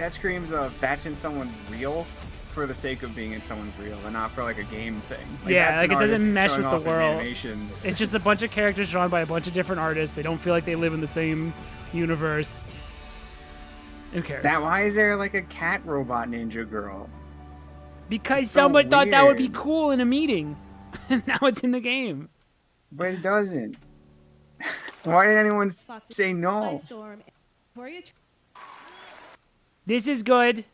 Speaker 2: screams of that's in someone's reel for the sake of being in someone's reel and not for like a game thing. Like,
Speaker 1: yeah, like it doesn't mesh with the
Speaker 2: off his
Speaker 1: world.
Speaker 2: Animations.
Speaker 1: It's just a bunch of characters drawn by a bunch of different artists. They don't feel like they live in the same universe. Who cares?
Speaker 2: Why is there like a cat robot ninja girl?
Speaker 1: Because
Speaker 2: It's so
Speaker 1: someone thought that would be
Speaker 2: weird.
Speaker 1: cool in a meeting. Now it's in the game.
Speaker 2: But it doesn't. Why did anyone say no?
Speaker 1: This is good.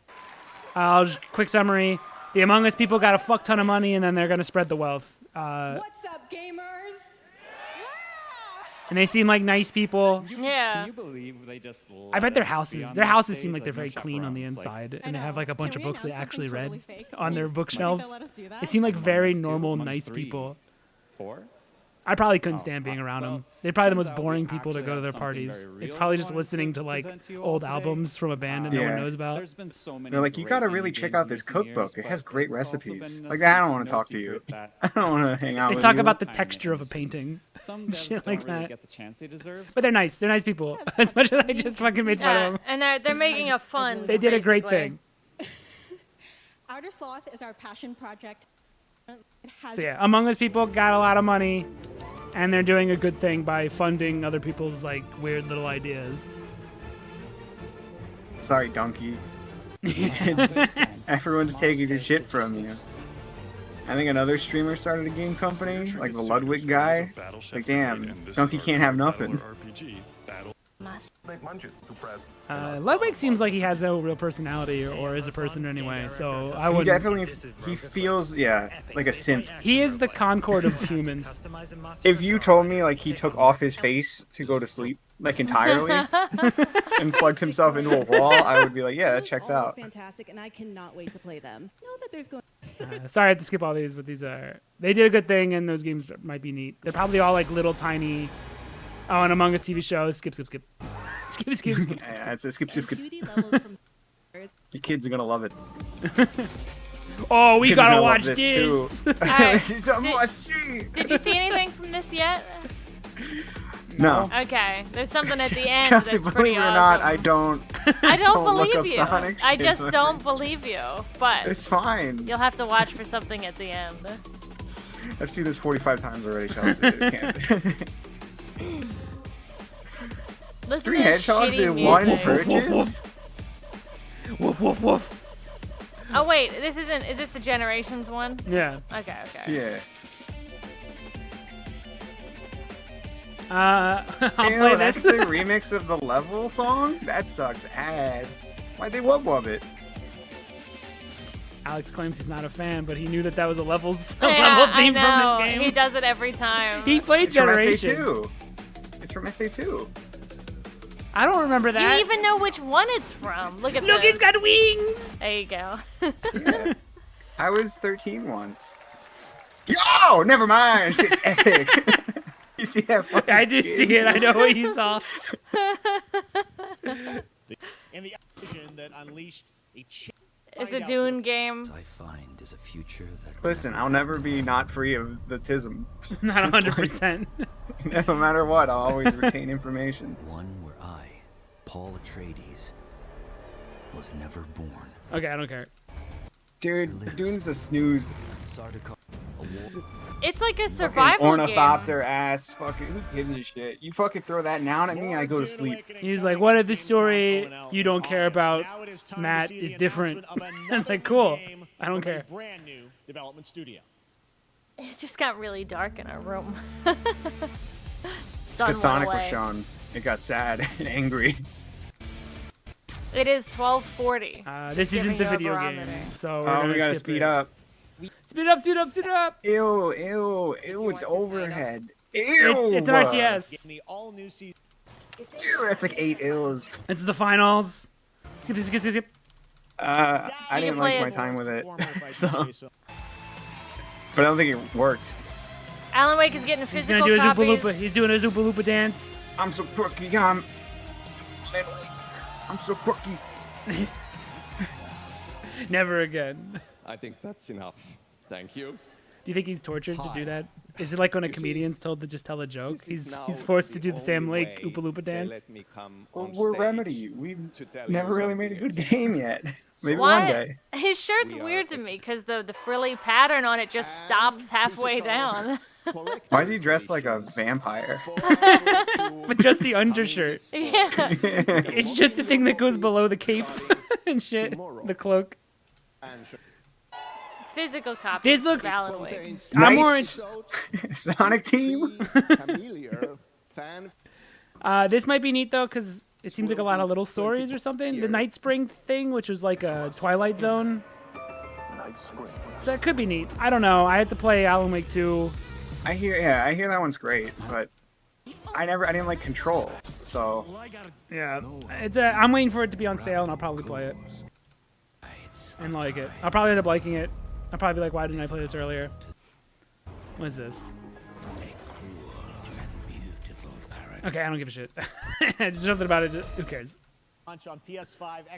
Speaker 1: I'll just quick summary. The Among Us people got a fuck ton of money, and then they're gonna spread the wealth.
Speaker 10: What's up, gamers?
Speaker 1: And they seem like nice people.
Speaker 3: Yeah.
Speaker 12: Can you believe they just
Speaker 1: I bet their
Speaker 12: let us be
Speaker 1: houses,
Speaker 12: on
Speaker 1: their
Speaker 12: that
Speaker 1: houses
Speaker 12: stage?
Speaker 1: seem like they're very
Speaker 12: no
Speaker 1: clean on the
Speaker 12: chaperones,
Speaker 1: inside,
Speaker 10: I
Speaker 1: and they have
Speaker 10: know.
Speaker 1: like a bunch
Speaker 10: Can
Speaker 1: of
Speaker 10: we
Speaker 1: books they
Speaker 10: announce
Speaker 1: actually
Speaker 10: something
Speaker 1: read
Speaker 10: totally fake?
Speaker 1: on their
Speaker 10: Maybe
Speaker 1: bookshelves.
Speaker 10: they'll let us do that?
Speaker 1: They seem like very
Speaker 12: Among us two,
Speaker 1: normal,
Speaker 12: amongst
Speaker 1: nice
Speaker 12: three.
Speaker 1: people.
Speaker 12: 4?
Speaker 1: I probably couldn't stand being around
Speaker 12: well,
Speaker 1: them. They're probably the most
Speaker 12: turns out we
Speaker 1: boring people to
Speaker 12: actually
Speaker 1: go to
Speaker 12: have
Speaker 1: their
Speaker 12: something
Speaker 1: parties.
Speaker 12: very
Speaker 1: It's
Speaker 12: real
Speaker 1: probably
Speaker 12: we
Speaker 1: just
Speaker 12: wanted
Speaker 1: listening
Speaker 12: to
Speaker 1: to like
Speaker 12: present to you all
Speaker 1: old
Speaker 12: today.
Speaker 1: albums from a band that no one
Speaker 2: Yeah.
Speaker 1: knows about.
Speaker 12: There's been so many
Speaker 2: They're like, you
Speaker 12: great
Speaker 2: gotta really
Speaker 12: indie
Speaker 2: check
Speaker 12: games
Speaker 2: out
Speaker 12: in
Speaker 2: this
Speaker 12: recent
Speaker 2: cookbook.
Speaker 12: years,
Speaker 2: It has
Speaker 12: but
Speaker 2: great
Speaker 12: it's also
Speaker 2: recipes.
Speaker 12: been
Speaker 2: Like that, I don't want
Speaker 12: no
Speaker 2: to talk to you.
Speaker 12: secret that
Speaker 2: I don't want to hang out
Speaker 1: They
Speaker 2: with
Speaker 1: talk
Speaker 2: you.
Speaker 1: about the
Speaker 12: Time in
Speaker 1: texture of a
Speaker 12: industry.
Speaker 1: painting.
Speaker 12: Some devs
Speaker 1: Shit
Speaker 12: don't
Speaker 1: like
Speaker 12: really
Speaker 1: that.
Speaker 12: get the chance they deserve.
Speaker 1: But they're nice. They're nice people. As much as I just fucking made fun
Speaker 3: Yeah,
Speaker 1: of them.
Speaker 3: and they're making a fun.
Speaker 1: They did a great
Speaker 3: basically.
Speaker 1: thing.
Speaker 10: Outer Sloth is our passion project. It has
Speaker 1: So yeah, Among Us people got a lot of money, and they're doing a good thing by funding other people's like weird little ideas.
Speaker 2: Sorry, donkey. Everyone's taking your shit from you. I think another streamer started a game company, like the Ludwig guy. It's like, damn, donkey can't have nothing.
Speaker 1: Ludwig seems like he has no real personality or is a person anyway, so I
Speaker 2: He
Speaker 1: would.
Speaker 2: definitely, he feels, yeah, like a synth.
Speaker 1: He is the Concord of humans.
Speaker 2: If you told me like he took off his face to go to sleep, like entirely, and plugged himself into a wall, I would be like, yeah, that checks out.
Speaker 10: fantastic, and I cannot wait to play them. Know that there's going.
Speaker 1: Sorry, I have to skip all these, but these are. They did a good thing, and those games might be neat. They're probably all like little tiny. Oh, and Among Us TV shows. Skip. Skip.
Speaker 2: Yeah, it's a skip. Your kids are gonna love it.
Speaker 1: Oh, we
Speaker 2: Kids are
Speaker 1: gotta
Speaker 2: gonna love
Speaker 1: watch
Speaker 2: this,
Speaker 1: this.
Speaker 2: too.
Speaker 3: Alright,
Speaker 2: It's a must-see.
Speaker 3: Did you see anything from this yet?
Speaker 2: No.
Speaker 3: Okay, there's something at the end
Speaker 2: Chelsea,
Speaker 3: that's pretty
Speaker 2: believe it or
Speaker 3: awesome.
Speaker 2: not, I don't.
Speaker 3: I don't
Speaker 2: look up
Speaker 3: believe you.
Speaker 2: Sonic
Speaker 3: I
Speaker 2: shit.
Speaker 3: just don't believe you. But
Speaker 2: It's fine.
Speaker 3: you'll have to watch for something at the end.
Speaker 2: I've seen this 45 times already, Chelsea. It can't.
Speaker 3: Listen
Speaker 2: 3
Speaker 3: to
Speaker 2: hedgehogs
Speaker 3: shitty
Speaker 2: in one
Speaker 3: music.
Speaker 2: purchase?
Speaker 1: Woof woof woof.
Speaker 3: Oh wait, this isn't. Is this the Generations one?
Speaker 1: Yeah.
Speaker 3: Okay.
Speaker 2: Yeah.
Speaker 1: I'll
Speaker 2: Ew,
Speaker 1: play
Speaker 2: that's
Speaker 1: this.
Speaker 2: the remix of the level song? That sucks ass. Why'd they wub it?
Speaker 1: Alex claims he's not a fan, but he knew that was a level
Speaker 3: Yeah,
Speaker 1: theme
Speaker 3: I
Speaker 1: from
Speaker 3: know.
Speaker 1: this game.
Speaker 3: He does it every time.
Speaker 1: He played
Speaker 2: It's from
Speaker 1: Generations.
Speaker 2: SA2. It's from SA2.
Speaker 1: I don't remember that.
Speaker 3: You even know which one it's from. Look at
Speaker 1: Look,
Speaker 3: this.
Speaker 1: he's got wings.
Speaker 3: There you go.
Speaker 2: Yeah. I was 13 once. Yo, never mind. Shit's epic. You see that? fucking
Speaker 1: I did
Speaker 2: skin?
Speaker 1: see it. I know what you saw.
Speaker 6: And the vision that unleashed a
Speaker 3: It's a Dune game.
Speaker 13: I find is a future that
Speaker 2: Listen, I'll never be not free of the tism.
Speaker 1: Not
Speaker 2: It's
Speaker 1: 100%.
Speaker 2: like, no matter what, I'll always retain information.
Speaker 13: one where I, Paul Atreides, was never born.
Speaker 1: Okay, I don't care.
Speaker 2: Dude, Dune's a snooze.
Speaker 3: It's like a
Speaker 2: Fucking
Speaker 3: survival game.
Speaker 2: ornithopter ass. Fucking, who gives a shit? You fucking throw that noun at me, I go to sleep.
Speaker 1: He's like, what if the story you don't care about, Matt, is different? It's like, cool. I don't care.
Speaker 6: Brand new development studio.
Speaker 3: It just got really dark in our room.
Speaker 2: It's
Speaker 3: Sun
Speaker 2: because Sonic
Speaker 3: went
Speaker 2: was
Speaker 3: away.
Speaker 2: shown. It got sad and angry.
Speaker 3: It is 12:40.
Speaker 1: This
Speaker 3: Giving
Speaker 1: isn't the
Speaker 3: you a
Speaker 1: video
Speaker 3: barometer.
Speaker 1: game, so we're
Speaker 2: Oh,
Speaker 1: gonna
Speaker 2: we gotta
Speaker 1: skip
Speaker 2: speed
Speaker 1: it.
Speaker 2: up.
Speaker 1: Speed up.
Speaker 2: Ew, it's overhead. Ew!
Speaker 1: It's an RTS.
Speaker 6: Getting the all-new season.
Speaker 2: Ew, that's like 8 ills.
Speaker 1: This is the finals. Skip.
Speaker 2: I
Speaker 3: You
Speaker 2: didn't
Speaker 3: can play
Speaker 2: like my
Speaker 3: as-
Speaker 2: time with it. So. But I don't think it worked.
Speaker 3: Alan Wake is getting
Speaker 1: He's
Speaker 3: physical
Speaker 1: gonna do a
Speaker 3: copies.
Speaker 1: Zoopaloopa. He's doing a Zoopaloopa dance.
Speaker 2: I'm so quirky, I'm so quirky.
Speaker 1: Never again.
Speaker 12: I think that's enough. Thank you.
Speaker 1: Do you think he's tortured to do that? Is it like when a comedian's told to just tell a joke? He's forced to do the Sam Lake Oompa Loompa dance?
Speaker 2: Well, we're Remedy. We've never really made a good game yet. Maybe
Speaker 3: Why?
Speaker 2: one day.
Speaker 3: His shirt's weird to me because the frilly pattern on it just stops halfway down.
Speaker 2: Why is he dressed like a vampire?
Speaker 1: But just the undershirt.
Speaker 3: Yeah.
Speaker 1: It's just the thing that goes below the cape and shit. The cloak.
Speaker 3: physical copy.
Speaker 1: This looks.
Speaker 3: Alan Wake.
Speaker 1: I'm more.
Speaker 2: Sonic Team.
Speaker 1: This might be neat though, because it seems like a lot of little stories or something. The Night Spring thing, which was like a Twilight Zone. So that could be neat. I don't know. I had to play Alan Wake 2.
Speaker 2: I hear that one's great, but I didn't like Control, so.
Speaker 1: Yeah, I'm waiting for it to be on sale, and I'll probably play it and like it. I'll probably end up liking it. I'll probably be like, why didn't I play this earlier? What is this? Okay, I don't give a shit. Just something about it. Who cares?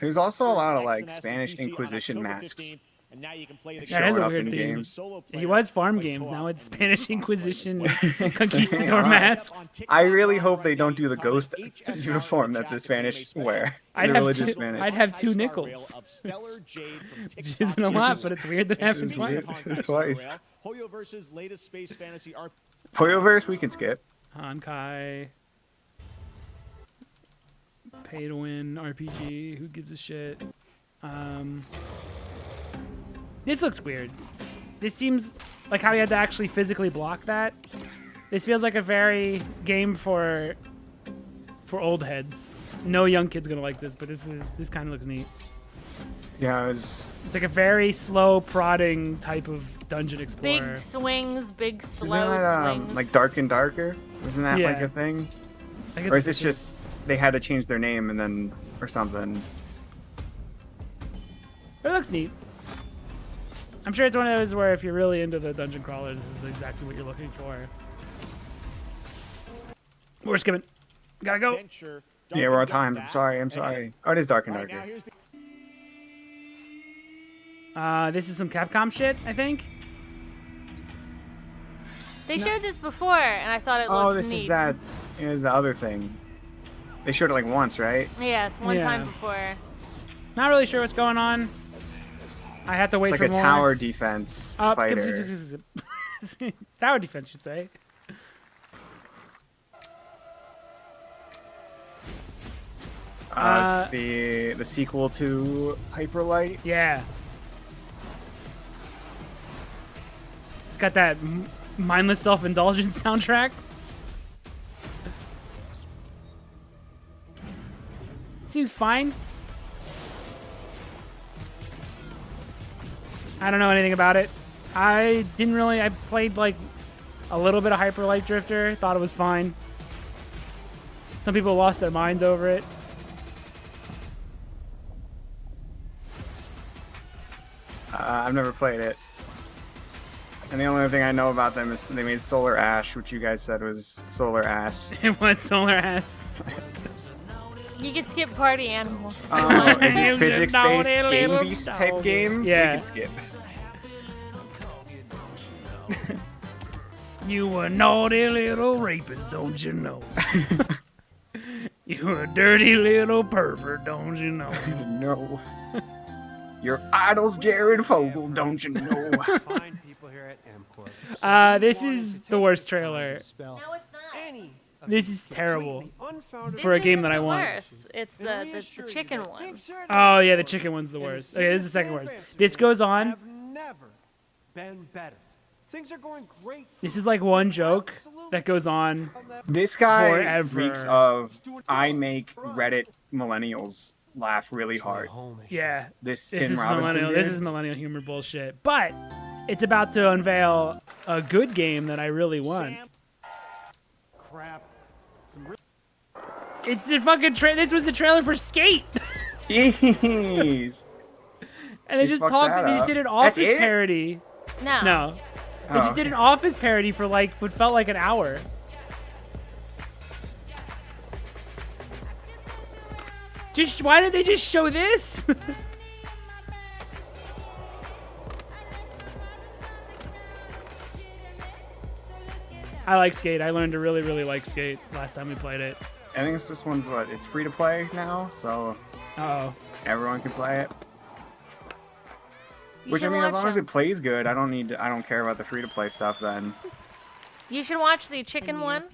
Speaker 2: There's also a lot of like Spanish Inquisition masks.
Speaker 6: And now you can play the
Speaker 1: That is a
Speaker 2: up
Speaker 1: weird
Speaker 2: in
Speaker 1: theme.
Speaker 2: games.
Speaker 1: He was farm games. Now it's Spanish Inquisition conquistador masks.
Speaker 2: I really hope they don't do the ghost uniform that the Spanish wear.
Speaker 1: I'd have 2
Speaker 6: 5-star
Speaker 1: nickels.
Speaker 6: rail of stellar jade from
Speaker 1: Which
Speaker 6: TikTok
Speaker 1: isn't a lot,
Speaker 6: users.
Speaker 1: but it's weird that it happens twice.
Speaker 2: Twice.
Speaker 6: Hoyoverse's latest space fantasy RPG.
Speaker 2: Hoyoverse we can skip.
Speaker 1: Honkai. Pay to win RPG. Who gives a shit? This looks weird. This seems like how you had to actually physically block that. This feels like a very game for old heads. No young kid's gonna like this, but this kind of looks neat.
Speaker 2: Yeah,
Speaker 1: it's like a very slow prodding type of dungeon explorer.
Speaker 3: Big swings, big slow
Speaker 2: Isn't that
Speaker 3: swings.
Speaker 2: like Dark and Darker? Isn't that like
Speaker 1: Yeah.
Speaker 2: a thing?
Speaker 1: I guess
Speaker 2: Or is
Speaker 1: it's
Speaker 2: this just they had to change their name and then or something?
Speaker 1: It looks neat. I'm sure it's one of those where if you're really into the dungeon crawlers, this is exactly what you're looking for. We're skipping. Gotta go.
Speaker 2: Yeah, we're on time. I'm sorry. Oh, it is Dark and Darker.
Speaker 1: This is some Capcom shit, I think.
Speaker 3: They showed this before, and I thought it looked
Speaker 2: Oh, this
Speaker 3: neat.
Speaker 2: is the other thing. They showed it like once, right?
Speaker 3: Yes, one
Speaker 1: Yeah.
Speaker 3: time before.
Speaker 1: Not really sure what's going on. I have to wait
Speaker 2: It's
Speaker 1: for
Speaker 2: like a
Speaker 1: more.
Speaker 2: tower defense fighter.
Speaker 1: Skip. Tower defense, you'd say.
Speaker 2: This is the sequel to Hyperlight.
Speaker 1: Yeah. It's got that mindless self-indulgence soundtrack. Seems fine. I don't know anything about it. I played like a little bit of Hyper Light Drifter, thought it was fine. Some people lost their minds over it.
Speaker 2: I've never played it. And the only other thing I know about them is they made Solar Ash, which you guys said was Solar Ass.
Speaker 1: It was Solar Ass.
Speaker 3: You can skip Party Animals.
Speaker 2: Oh, is this physics-based game beast type game?
Speaker 1: Yeah.
Speaker 2: We can skip.
Speaker 1: You a naughty little rapist, don't you know? You a dirty little pervert, don't you know?
Speaker 2: No. Your idol's Jared Fogle, don't you know?
Speaker 14: Fine people here at Amcorp.
Speaker 1: This is the worst trailer.
Speaker 3: No, it's not.
Speaker 1: This is terrible
Speaker 3: This
Speaker 1: for a game that I
Speaker 3: isn't the
Speaker 1: want.
Speaker 3: worst. It's the chicken one.
Speaker 1: Oh yeah, the chicken one's the worst. Okay, this is the second worst. This goes on.
Speaker 14: Have never been better. Things are going great.
Speaker 1: This is like one joke that goes on.
Speaker 2: This guy
Speaker 1: forever.
Speaker 2: reeks of I make Reddit millennials laugh really hard.
Speaker 1: Yeah.
Speaker 2: This
Speaker 1: This
Speaker 2: Tim
Speaker 1: is
Speaker 2: Robinson
Speaker 1: millennial.
Speaker 2: did.
Speaker 1: This is millennial humor bullshit. But it's about to unveil a good game that I really want.
Speaker 14: Crap.
Speaker 1: It's the fucking This was the trailer for Skate.
Speaker 2: Jeez.
Speaker 1: And they
Speaker 2: You
Speaker 1: just
Speaker 2: fucked
Speaker 1: talked.
Speaker 2: that
Speaker 1: They just
Speaker 2: up.
Speaker 1: did an
Speaker 2: That's
Speaker 1: Office
Speaker 2: it?
Speaker 1: parody.
Speaker 3: No.
Speaker 1: No. They
Speaker 2: Oh,
Speaker 1: just did
Speaker 2: okay.
Speaker 1: an Office parody for like what felt like an hour. Just why did they just show this? I like Skate. I learned to really, really like Skate last time we played it.
Speaker 2: I think this one's it's free to play now, so
Speaker 1: Oh.
Speaker 2: everyone can play it.
Speaker 3: You
Speaker 2: Which I
Speaker 3: should
Speaker 2: mean, as
Speaker 3: watch
Speaker 2: long as
Speaker 3: them.
Speaker 2: it plays good, I don't care about the free to play stuff then.
Speaker 3: You should watch the chicken one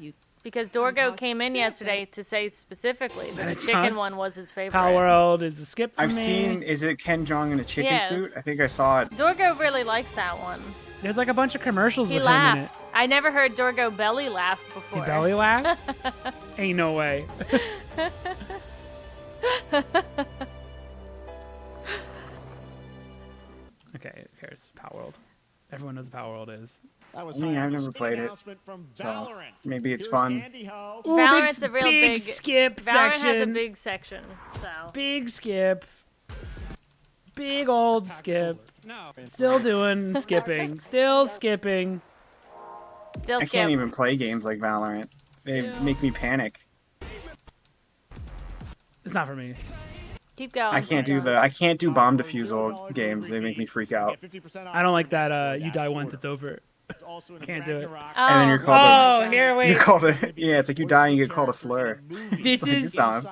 Speaker 3: Because Dorgo came in yesterday to say specifically that
Speaker 1: And
Speaker 3: the
Speaker 1: it's
Speaker 3: chicken
Speaker 1: not.
Speaker 3: one was his favorite.
Speaker 1: Power World is a skip for
Speaker 2: I've
Speaker 1: me.
Speaker 2: seen. Is it Ken Jeong in a chicken
Speaker 3: Yes.
Speaker 2: suit? I think I saw it.
Speaker 3: Dorgo really likes that one.
Speaker 1: There's like a bunch of commercials
Speaker 3: He
Speaker 1: with him in it.
Speaker 3: laughed. I never heard Dorgo belly laugh before.
Speaker 1: He belly laughs? Ain't no way. Okay, who cares? Power World. Everyone knows what Power World is.
Speaker 6: That was
Speaker 2: I mean, I've never played it, so maybe it's fun.
Speaker 1: Ooh,
Speaker 3: Valorant's a real
Speaker 1: big skip
Speaker 3: Valorant has a
Speaker 1: section.
Speaker 3: big section. So
Speaker 1: Big skip. Big old skip.
Speaker 12: No.
Speaker 1: Still doing skipping. Still skipping.
Speaker 3: still
Speaker 2: I
Speaker 3: skip.
Speaker 2: can't even play games like Valorant. They
Speaker 1: Still.
Speaker 2: make me panic.
Speaker 1: It's not for me.
Speaker 3: Keep going.
Speaker 2: I can't do bomb defusal games. They make me freak out.
Speaker 1: I don't like that you die once, it's over. Can't do it.
Speaker 2: And then you're called
Speaker 1: Oh, here, wait.
Speaker 2: You're called a, yeah, it's like you die and you get called a slur.
Speaker 1: This
Speaker 2: Like,
Speaker 1: is
Speaker 2: Tom.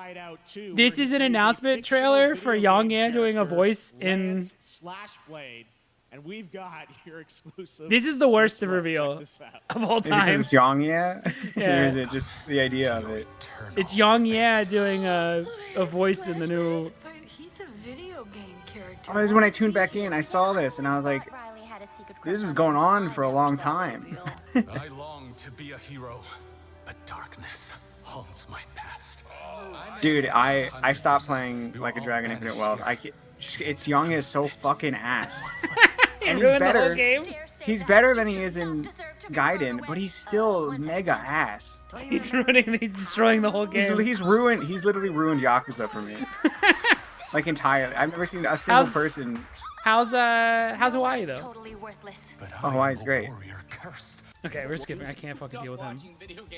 Speaker 1: this is an announcement trailer for Yongyan doing a voice in.
Speaker 6: Slashblade, and we've got your exclusive.
Speaker 1: This is the worst reveal of all
Speaker 2: Is it
Speaker 1: time.
Speaker 2: because it's Yong Yeah?
Speaker 1: Yeah.
Speaker 2: Or is it just the idea of it?
Speaker 1: It's Yongyan doing a voice in the new.
Speaker 9: But he's a video game character.
Speaker 2: Oh, this is when I tuned back in. I saw this and I was like, this is going on for a long time.
Speaker 15: I long to be a hero, but darkness haunts my past.
Speaker 2: Dude, I stopped playing Like a Dragon Infinite Wealth. It's Young is so fucking ass. And he's
Speaker 1: ruined the whole
Speaker 2: better.
Speaker 1: game?
Speaker 2: He's better than he is in Gaiden, but he's still mega ass.
Speaker 1: He's destroying the whole game.
Speaker 2: He's literally ruined Yakuza for me. Like entirely. I've never seen a single person.
Speaker 1: How's Hawaii though?
Speaker 2: Oh, Hawaii's great.
Speaker 1: Okay, we're skipping. I can't fucking deal with him.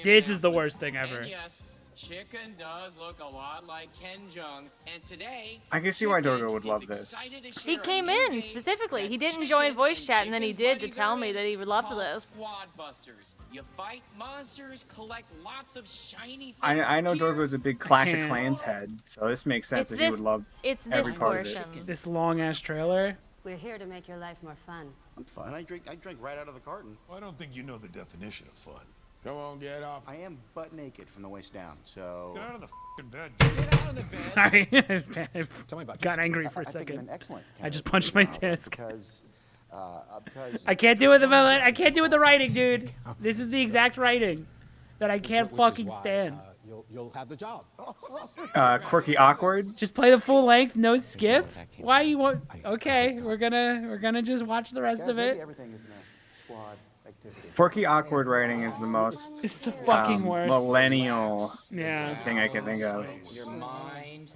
Speaker 1: This is the worst thing ever.
Speaker 16: Yes, Chicken does look a lot like Ken Jeong, and today
Speaker 2: I can see why Dorgo would love this.
Speaker 3: He came in specifically. He didn't join voice chat, and then he did to tell me that he would love this.
Speaker 16: Squad Busters. You fight monsters, collect lots of shiny.
Speaker 2: I know Dorgo's a big Clash of
Speaker 1: can't.
Speaker 2: Clans head, so this makes sense
Speaker 3: It's
Speaker 2: that he
Speaker 3: this-
Speaker 2: would love
Speaker 3: it's
Speaker 2: every
Speaker 3: this
Speaker 2: part
Speaker 3: portion.
Speaker 2: of it.
Speaker 1: This long ass trailer.
Speaker 17: We're here to make your life more fun.
Speaker 18: I'm fun. I drink right out of the carton.
Speaker 8: Well, I don't think you know the definition of fun. Come on, get up.
Speaker 18: I am butt naked from the waist down, so.
Speaker 8: Get out of the f***ing bed.
Speaker 18: Get out of the bed.
Speaker 1: Sorry,
Speaker 8: Tell me about
Speaker 1: got angry for
Speaker 18: I
Speaker 1: a
Speaker 18: think I'm
Speaker 1: second.
Speaker 18: an excellent
Speaker 1: I just
Speaker 18: candidate
Speaker 1: punched
Speaker 18: for
Speaker 1: my
Speaker 18: the job
Speaker 1: desk.
Speaker 18: because
Speaker 1: I can't do it with the I can't do it with the writing, dude. This is the exact writing that I can't fucking stand.
Speaker 12: You'll have the job.
Speaker 2: Quirky Awkward.
Speaker 1: Just play the full length, no skip. Why you want? Okay, we're gonna just watch the rest
Speaker 18: Guys,
Speaker 1: of
Speaker 18: maybe
Speaker 1: it.
Speaker 18: everything is in a squad activity.
Speaker 2: Quirky Awkward writing is the most
Speaker 1: It's the fucking worst.
Speaker 2: millennial
Speaker 1: Yeah.
Speaker 2: thing I can think of.
Speaker 16: Your mind.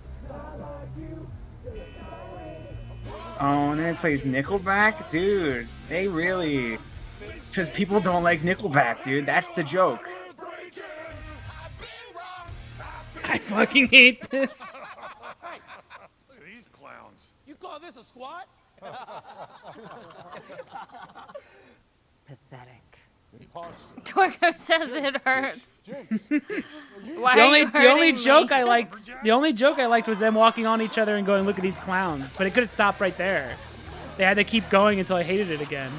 Speaker 2: Oh, and then it plays Nickelback? Dude, they really... Because people don't like Nickelback, dude. That's the joke.
Speaker 1: I fucking hate this.
Speaker 8: Look at these clowns.
Speaker 14: You call this a squad?
Speaker 17: Pathetic.
Speaker 3: Torgo says it hurts. Why
Speaker 1: The
Speaker 3: are
Speaker 1: only
Speaker 3: you
Speaker 1: the only
Speaker 3: hurting
Speaker 1: joke
Speaker 3: me?
Speaker 1: I liked was them walking on each other and going, "Look at these clowns." But it could have stopped right there. They had to keep going until I hated it again.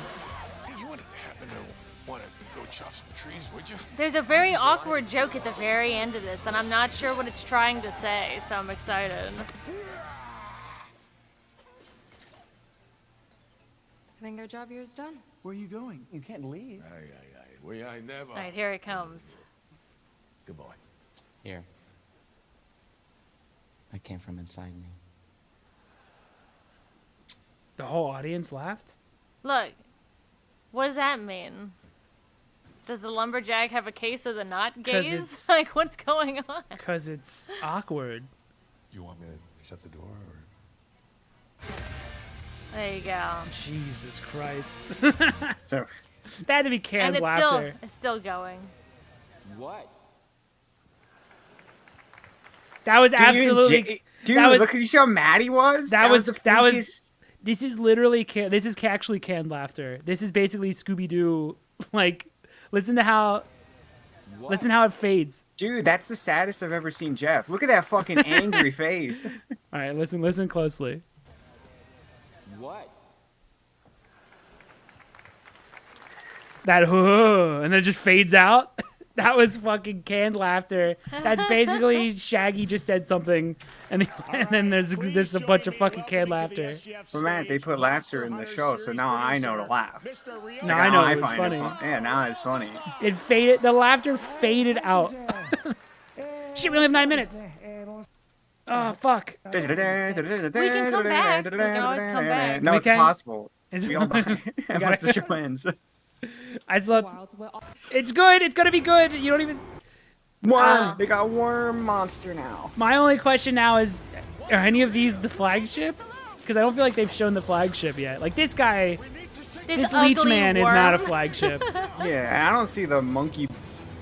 Speaker 8: Hey, you wouldn't happen to want to go chop some trees, would you?
Speaker 3: There's a very awkward joke at the very end of this, and I'm not sure what it's trying to say, so I'm excited.
Speaker 9: I think our job here is done.
Speaker 18: Where are you going? You can't leave.
Speaker 8: Aye. We ain't never.
Speaker 3: All right, here it comes.
Speaker 8: Good boy.
Speaker 16: Here. I came from inside me.
Speaker 1: The whole audience laughed.
Speaker 3: Look, what does that mean? Does the lumberjack have a case of the not
Speaker 1: 'Cause
Speaker 3: gaze?
Speaker 1: it's-
Speaker 3: Like, what's going on?
Speaker 1: Because it's awkward.
Speaker 8: Do you want me to shut the door or?
Speaker 3: There you go.
Speaker 1: Jesus Christ.
Speaker 2: So
Speaker 1: that had to be
Speaker 3: And
Speaker 1: canned
Speaker 3: it's
Speaker 1: laughter.
Speaker 3: still going.
Speaker 18: What?
Speaker 1: That was
Speaker 2: Dude,
Speaker 1: absolutely.
Speaker 2: Dude,
Speaker 1: that was,
Speaker 2: look, you see how mad he was?
Speaker 1: That was.
Speaker 2: the
Speaker 1: That was.
Speaker 2: fakest-
Speaker 1: This is literally. This is actually canned laughter. This is basically Scooby Doo. Like, listen to how.
Speaker 18: What?
Speaker 1: Listen how it fades.
Speaker 2: Dude, that's the saddest I've ever seen Jeff. Look at that fucking angry face.
Speaker 1: All right, listen closely.
Speaker 18: What?
Speaker 1: That and then it just fades out. That was fucking canned laughter. That's basically Shaggy just said something, and then there's a bunch of fucking canned laughter.
Speaker 2: But man, they put laughter in the show, so now I know to laugh.
Speaker 1: No, I know it was
Speaker 2: find
Speaker 1: funny.
Speaker 2: Yeah, now it's funny.
Speaker 1: It faded. The laughter faded out. Shit, we only have 9 minutes. Oh fuck.
Speaker 3: We can come back. We can always come back.
Speaker 2: No, it's possible.
Speaker 1: We
Speaker 2: Once the show ends.
Speaker 1: It's good. It's gonna be good. You don't even.
Speaker 2: Worm. They got worm monster now.
Speaker 1: My only question now is, are any of these the flagship? Because I don't feel like they've shown the flagship yet. Like this guy, this leech man is not a flagship.
Speaker 2: Yeah, and I don't see the monkey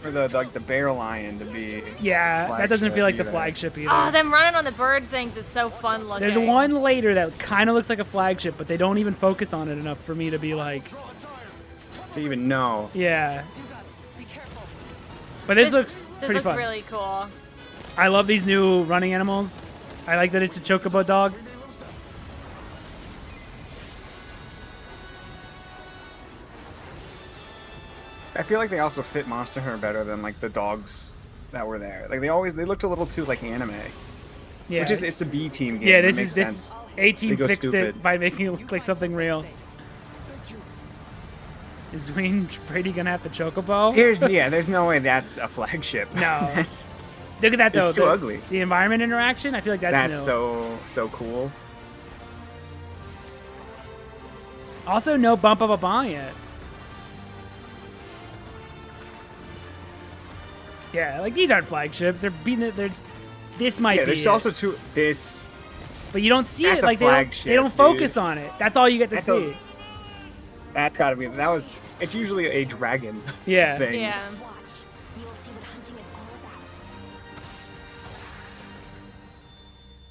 Speaker 2: or the bear lion to be.
Speaker 1: Yeah, that doesn't feel like the flagship either.
Speaker 3: Oh, them running on the bird things is so fun looking.
Speaker 1: There's one later that kind of looks like a flagship, but they don't even focus on it enough for me to be like.
Speaker 2: To even know.
Speaker 1: Yeah. But this looks pretty
Speaker 3: looks
Speaker 1: fun.
Speaker 3: Really cool.
Speaker 1: I love these new running animals. I like that it's a chocobo dog.
Speaker 2: I feel like they also fit Monster Hunter better than like the dogs that were there. Like they looked a little too like anime.
Speaker 1: Yeah.
Speaker 2: Which is it's a B team game.
Speaker 1: Yeah,
Speaker 2: this
Speaker 1: A-Team fixed it by making it look like something real. Is Wayne Brady gonna have the chocobo?
Speaker 2: There's no way that's a flagship.
Speaker 1: No. Look at that though.
Speaker 2: It's so ugly.
Speaker 1: The environment interaction, I feel like that's new.
Speaker 2: so cool.
Speaker 1: Also, no bump up a bomb yet. Yeah, like these aren't flagships. They're beating it. This might be.
Speaker 2: There's also this.
Speaker 1: But you don't see it. Like
Speaker 2: flagship,
Speaker 1: they don't focus on it. That's all you get to see.
Speaker 2: That's gotta be. It's usually a dragon.
Speaker 1: Yeah.
Speaker 2: Thing.
Speaker 3: Yeah.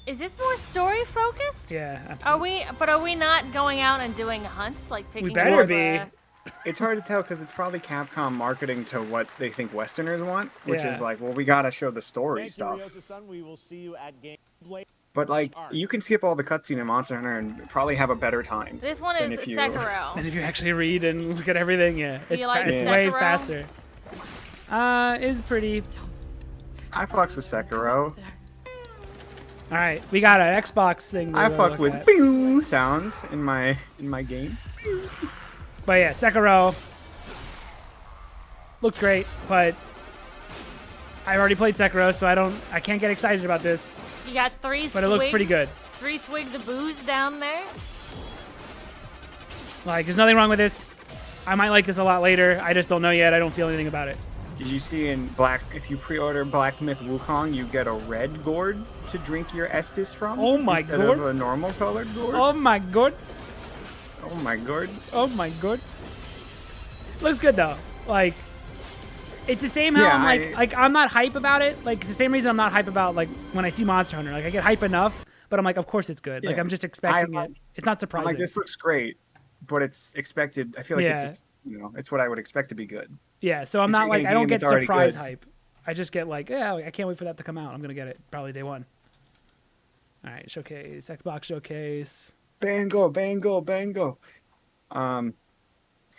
Speaker 3: Is this more story focused?
Speaker 1: Yeah, absolutely.
Speaker 3: Are we not going out and doing hunts like picking?
Speaker 1: We better be.
Speaker 2: It's hard to tell because it's probably Capcom marketing to what they think Westerners want, which
Speaker 1: Yeah.
Speaker 2: is like, well, we gotta show the story stuff.
Speaker 6: We will see you at gameplay.
Speaker 2: But like, you can skip all the cutscene in Monster Hunter and probably have a better time.
Speaker 3: This one is Sekiro.
Speaker 1: And if you actually read and look at everything, yeah,
Speaker 3: Do you like
Speaker 1: it's
Speaker 3: Sekiro?
Speaker 1: way faster. Is pretty.
Speaker 2: I fucks with Sekiro.
Speaker 1: All right, we got an Xbox thing.
Speaker 2: I fuck with pew sounds in my games.
Speaker 1: But yeah, Sekiro looks great, but I've already played Sekiro, so I can't get excited about this.
Speaker 3: You got 3 swigs.
Speaker 1: But it looks pretty good.
Speaker 3: 3 swigs of booze down there.
Speaker 1: Like, there's nothing wrong with this. I might like this a lot later. I just don't know yet. I don't feel anything about it.
Speaker 2: Did you see in if you pre-order Black Myth Wukong, you get a red gourd to drink your Estus from?
Speaker 1: Oh my
Speaker 2: instead
Speaker 1: gourd.
Speaker 2: of a normal colored gourd?
Speaker 1: Oh my god.
Speaker 2: Oh my god.
Speaker 1: Oh my god. Looks good though. Like, it's the same how I'm not hype about it. Like, it's the same reason I'm not hype about like when I see Monster Hunter. Like, I get hype enough, but I'm like, of course it's good. Like, I'm just expecting it. It's not surprising.
Speaker 2: I'm like, this looks great, but it's expected. I feel like it's it's what I would expect to be good.
Speaker 1: Yeah, so I'm not like, I don't get surprise hype. I just get like, yeah, I can't wait for that to come out. I'm gonna get it probably day one. All right, showcase, Xbox showcase.
Speaker 2: Bango, bango, bango. Can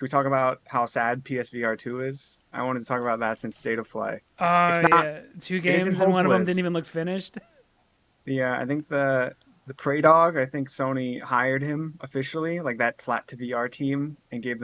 Speaker 2: we talk about how sad PSVR 2 is? I wanted to talk about that since State of Play.
Speaker 1: Yeah, 2 games and one of them didn't even look finished.
Speaker 2: Yeah, I think the Prey Dog, I think Sony hired him officially, like that flat to VR team, and gave them